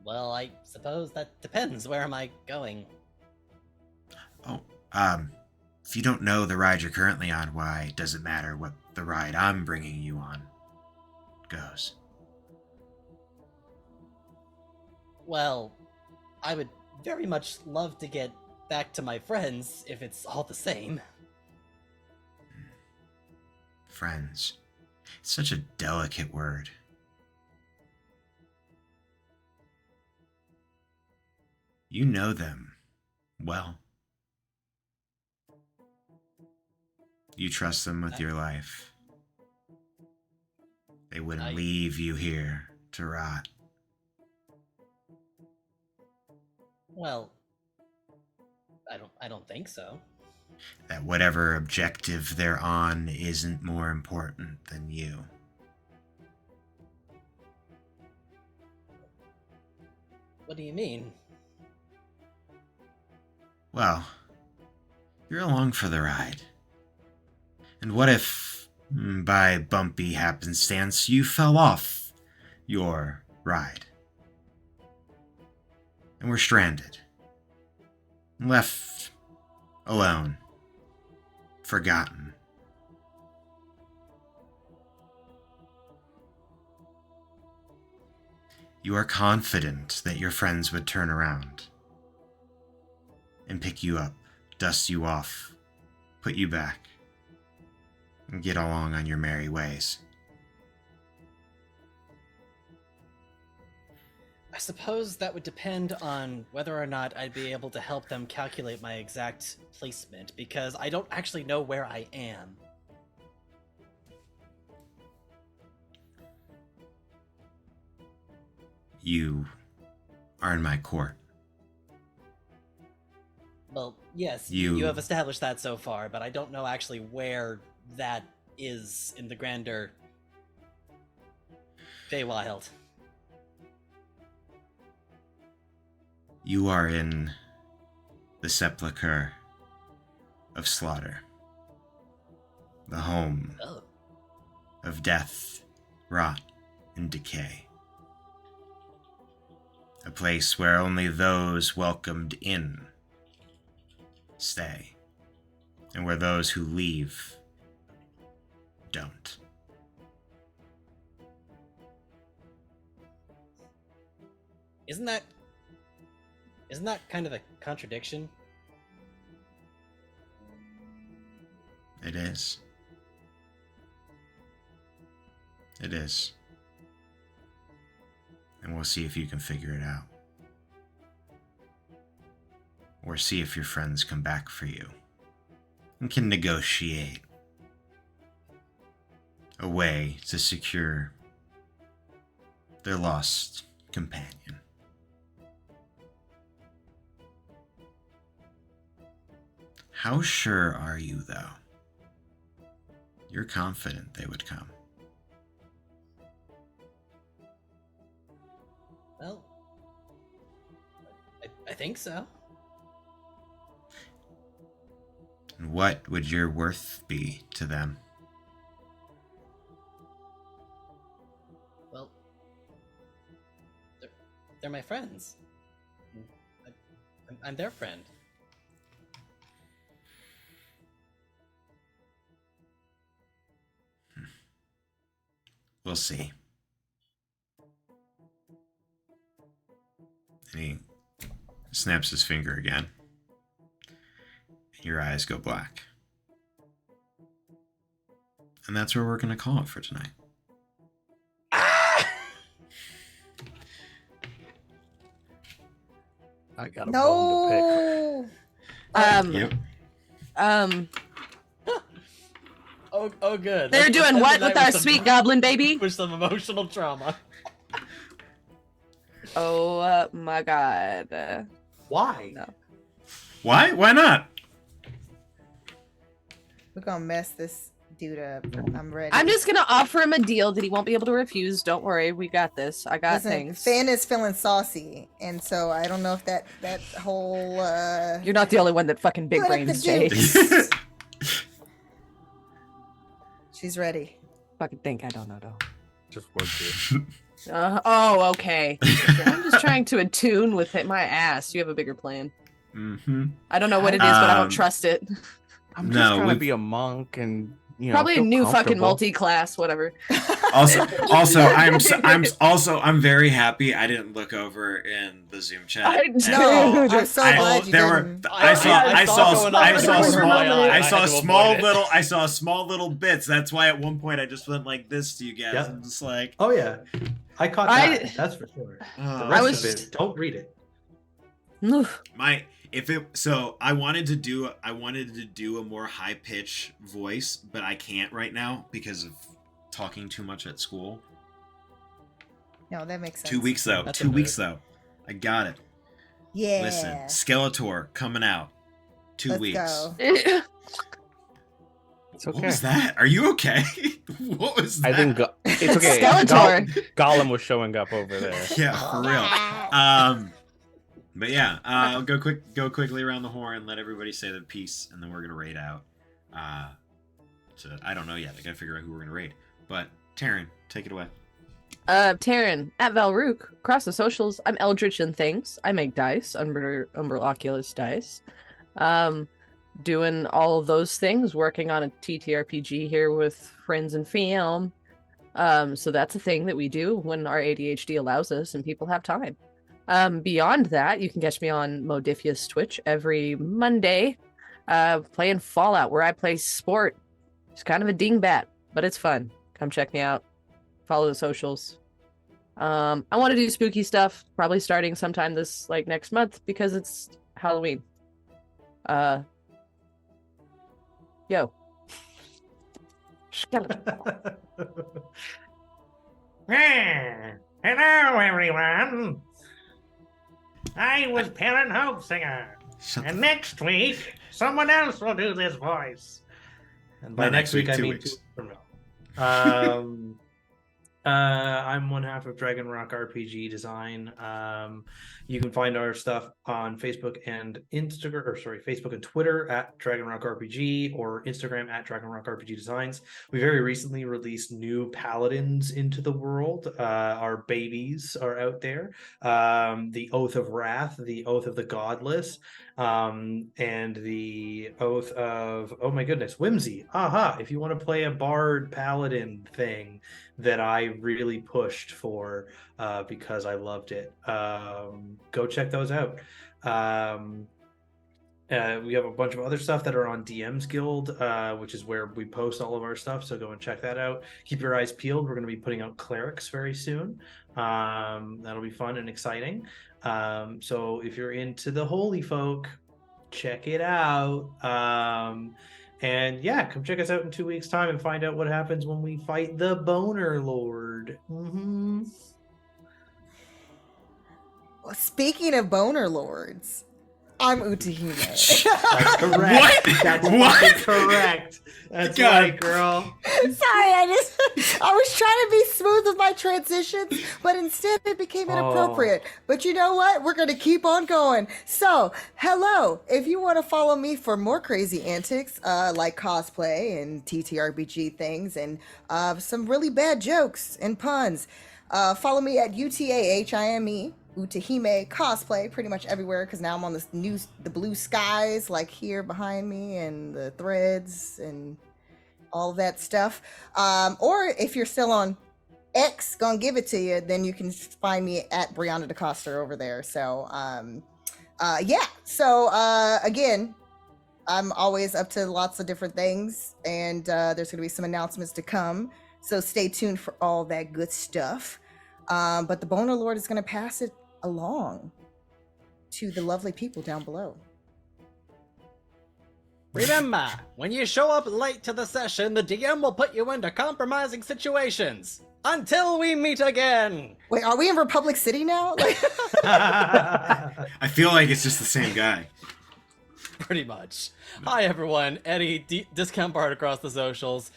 H: Well, I suppose that depends. Where am I going?
B: Oh, if you don't know the ride you're currently on, why, it doesn't matter what the ride I'm bringing you on goes.
H: Well, I would very much love to get back to my friends if it's all the same.
B: Friends. It's such a delicate word. You know them well. You trust them with your life. They wouldn't leave you here to rot.
H: Well, I don't think so.
B: That whatever objective they're on isn't more important than you.
H: What do you mean?
B: Well, you're along for the ride. And what if, by bumpy happenstance, you fell off your ride? And were stranded. Left alone. Forgotten. You are confident that your friends would turn around and pick you up, dust you off, put you back, and get along on your merry ways.
H: I suppose that would depend on whether or not I'd be able to help them calculate my exact placement, because I don't actually know where I am.
B: You are in my court.
H: Well, yes,
B: You-
H: you have established that so far, but I don't know actually where that is in the grander Feywild.
B: You are in the sepulchre of slaughter. The home
H: Oh.
B: of death, rot, and decay. A place where only those welcomed in stay, and where those who leave don't.
H: Isn't that kind of a contradiction?
B: It is. It is. And we'll see if you can figure it out. Or see if your friends come back for you and can negotiate a way to secure their lost companion. How sure are you, though? You're confident they would come.
H: Well, I think so.
B: And what would your worth be to them?
H: Well, they're my friends. I'm their friend.
B: We'll see. And he snaps his finger again. Your eyes go black. And that's where we're going to call it for tonight.
C: I got a bone to
F: No.
B: Yep.
H: Oh, good.
A: They're
H: Let's
A: doing
H: end the
A: what
H: night
A: with our
H: some-
A: sweet goblin baby?
H: With some emotional trauma.
A: Oh my god.
D: Why?
A: No.
B: Why? Why not?
F: We're gonna mess this dude up. I'm ready.
A: I'm just gonna offer him a deal that he won't be able to refuse. Don't worry, we got this. I got
F: Listen,
A: things.
F: Finn is feeling saucy, and so I don't know if that whole
A: You're not the only one that fucking big
F: What
A: brains,
F: the
A: Jay.
F: deuce? She's ready.
A: Fucking think I don't know though.
C: Just work it.
A: Oh, okay. I'm just trying to attune with my ass. You have a bigger plan.
B: Mm-hmm.
A: I don't know what it is, but I don't
B: Um,
A: trust it.
C: I'm
B: No,
C: just trying to
B: we've-
C: be a monk and
A: Probably a
C: feel
A: new fucking
C: comfortable.
A: multi-class, whatever.
B: Also, I'm very happy I didn't look over in the Zoom chat.
A: I
B: and-
F: No, I'm so
B: I-
F: glad you
B: there were
F: didn't.
B: I saw small little bits. That's why at one point I just went like this to you guys.
D: Yep.
B: I'm just like,
D: Oh yeah, I caught that. That's for sure. The
B: oh,
D: rest
A: was-
D: of it, don't read it.
A: Oof.
B: I wanted to do a more high pitch voice, but I can't right now because of talking too much at school.
F: No, that makes sense.
B: 2 weeks though.
H: That's
B: 2
H: a
B: weeks
H: move.
B: though. I got it.
F: Yeah.
B: Listen, Skeletor coming out. 2
F: Let's
B: weeks.
F: go.
C: It's okay.
B: What was that? Are you okay? What was that?
C: I think it's okay.
A: Skeletor.
C: Gollum was showing up over there.
B: Yeah, for real. But yeah, I'll go quickly around the horn, let everybody say their piece, and then we're gonna raid out. So I don't know yet. I gotta figure out who we're gonna raid. But Taryn, take it away.
A: Taryn at Valrook across the socials. I'm Eldritch and Things. I make dice, Oculus dice. Doing all of those things, working on a TTRPG here with friends and fam. So that's a thing that we do when our ADHD allows us and people have time. Beyond that, you can catch me on Modifius Twitch every Monday, playing Fallout, where I play sport. It's kind of a dingbat, but it's fun. Come check me out. Follow the socials. I want to do spooky stuff, probably starting sometime this next month because it's Halloween. Yo. Skeleton.
I: Hello, everyone. I was Perrin Hopesinger,
B: Shut
I: and next week someone else will do this voice.
D: And by
B: Not
D: next week, I
B: 2
D: mean
B: weeks.
D: 2 weeks from now. I'm one half of Dragon Rock RPG Design. You can find our stuff on Facebook and Facebook and Twitter at Dragon Rock RPG or Instagram at Dragon Rock RPG Designs. We very recently released new paladins into the world. Our babies are out there. The Oath of Wrath, the Oath of the Godless, and the Oath of, oh my goodness, Whimsy. Aha! If you want to play a bard paladin thing, that I really pushed for because I loved it. Go check those out. We have a bunch of other stuff that are on DM's Guild, which is where we post all of our stuff. So go and check that out. Keep your eyes peeled. We're going to be putting out clerics very soon. That'll be fun and exciting. So if you're into the holy folk, check it out. And yeah, come check us out in 2 weeks' time and find out what happens when we fight the Boner Lord. Mm-hmm.
F: Well, speaking of boner lords, I'm Utahime.
D: That's correct.
B: What?
D: That's
B: What?
D: correct. That's
B: God.
D: right, girl.
F: Sorry, I was trying to be smooth with my transitions, but instead it became inappropriate. But you know what? We're going to keep on going. So, hello. If you want to follow me for more crazy antics, like cosplay and TTRPG things and some really bad jokes and puns, follow me at UTAHIME. Utahime cosplay pretty much everywhere because now I'm on the blue skies like here behind me and the threads and all that stuff. Or if you're still on X, gonna give it to you, then you can find me at Brianna DeCosta over there. So yeah. So again, I'm always up to lots of different things, and there's gonna be some announcements to come. So stay tuned for all that good stuff. But the Boner Lord is gonna pass it along to the lovely people down below.
H: Remember, when you show up late to the session, the DM will put you into compromising situations. Until we meet again!
F: Wait, are we in Republic City now? Like,
B: I feel like it's just the same guy.
H: Pretty much. Hi everyone, Eddie, Discount Bard across the socials.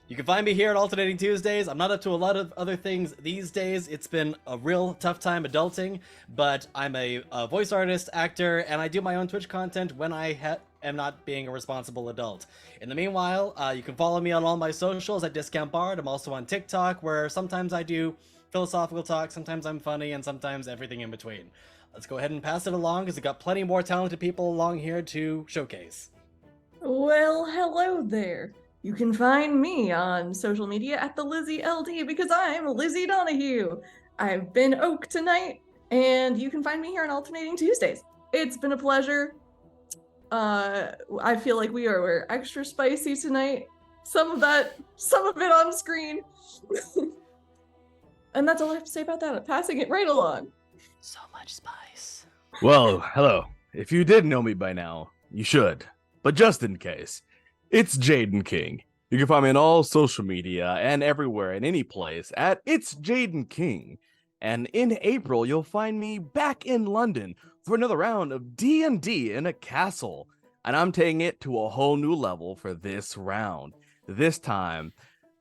H: You can find me here at Alternating Tuesdays. I'm not up to a lot of other things these days. It's been a real tough time adulting, but I'm a voice artist, actor, and I do my own Twitch content when I am not being a responsible adult. In the meanwhile, you can follow me on all my socials at Discount Bard. I'm also on TikTok, where sometimes I do philosophical talk, sometimes I'm funny, and sometimes everything in between. Let's go ahead and pass it along, because we've got plenty more talented people along here to showcase.
E: Well, hello there. You can find me on social media at the Lizzie LD because I'm Lizzie Donahue. I've been Oak tonight, and you can find me here on Alternating Tuesdays. It's been a pleasure. I feel like we're extra spicy tonight. Some of it on screen. And that's all I have to say about that. I'm passing it right along.
H: So much spice.
C: Well, hello. If you didn't know me by now, you should. But just in case, it's Jaden King. You can find me on all social media and everywhere and any place at It's Jaden King. And in April, you'll find me back in London for another round of D&D in a castle. And I'm taking it to a whole new level for this round. This time,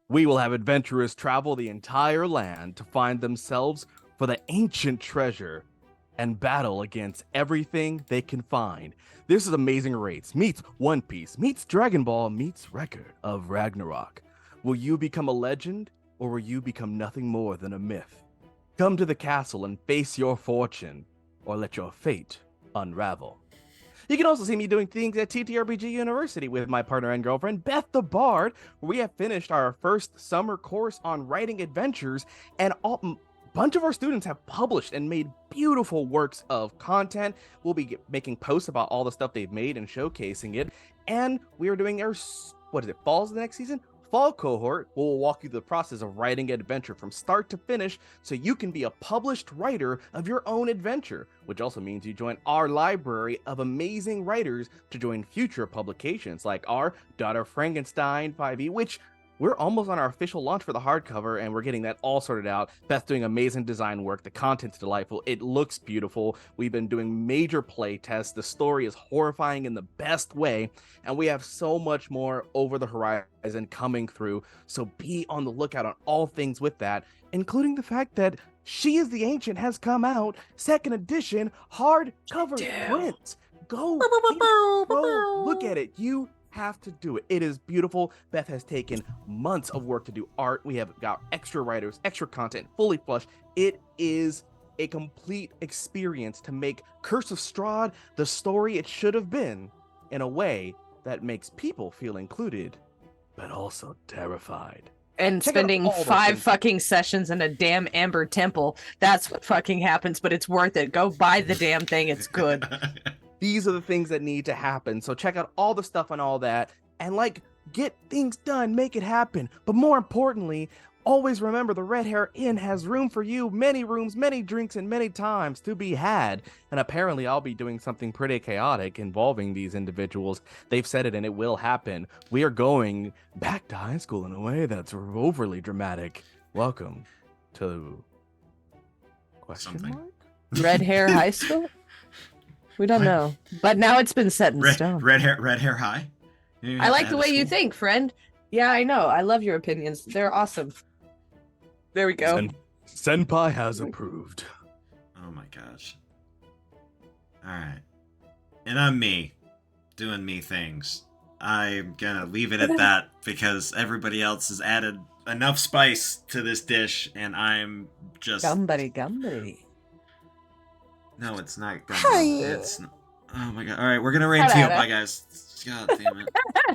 C: we will have adventurers travel the entire land to find themselves for the ancient treasure and battle against everything they can find. This is Amazing Rates, meets One Piece, meets Dragon Ball, meets Record of Ragnarok. Will you become a legend, or will you become nothing more than a myth? Come to the castle and face your fortune, or let your fate unravel. You can also see me doing things at TTRPG University with my partner and girlfriend, Beth the Bard, where we have finished our first summer course on writing adventures, and bunch of our students have published and made beautiful works of content. We'll be making posts about all the stuff they've made and showcasing it. And we are doing our, falls the next season? Fall cohort. We'll walk you through the process of writing an adventure from start to finish so you can be a published writer of your own adventure, which also means you join our library of amazing writers to join future publications like our Daughter Frankenstein 5e, which we're almost on our official launch for the hardcover, and we're getting that all sorted out. Beth's doing amazing design work. The content's delightful. It looks beautiful. We've been doing major play tests. The story is horrifying in the best way, and we have so much more over the horizon coming through. So be on the lookout on all things with that, including the fact that She is the Ancient has come out, second edition, hardcover print. Go look at it. You have to do it. It is beautiful. Beth has taken months of work to do art. We have got extra writers, extra content, fully flushed. It is a complete experience to make Curse of Strahd the story it should have been in a way that makes people feel included, but also terrified.
A: And
C: Check out
A: spending
C: all those
A: 5
C: things.
A: fucking sessions in a damn amber temple. That's what fucking happens, but it's worth it. Go buy the damn thing. It's good.
C: These are the things that need to happen. So check out all the stuff and all that, and like get things done, make it happen. But more importantly, always remember the Red Hair Inn has room for you, many rooms, many drinks, and many times to be had. And apparently I'll be doing something pretty chaotic involving these individuals. They've said it and it will happen. We are going back to high school in a way that's overly dramatic. Welcome to question
B: Something.
C: mark?
A: Red Hair High School? We don't
B: What?
A: know. But now it's been set in stone.
B: Red hair high. You
A: I
B: have
A: like
B: to
A: the
B: have
A: way
B: a
A: you
B: school?
A: think, friend. Yeah, I know. I love your opinions. They're awesome. There we go.
C: Senpai has approved.
B: Oh my gosh. Alright. And I'm me. Doing me things. I'm gonna leave it at that because everybody else has added enough spice to this dish and I'm just...
A: Gumby.
B: No, it's not
F: Hi.
B: gumbo. It's... Oh my god. Alright, we're gonna rain to you. Bye guys. God damn it.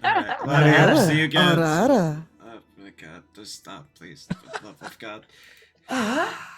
B: Alright, love you. See you guys.
F: Arara.
B: Oh my god. Just stop, please. For the love of God.
F: Ah.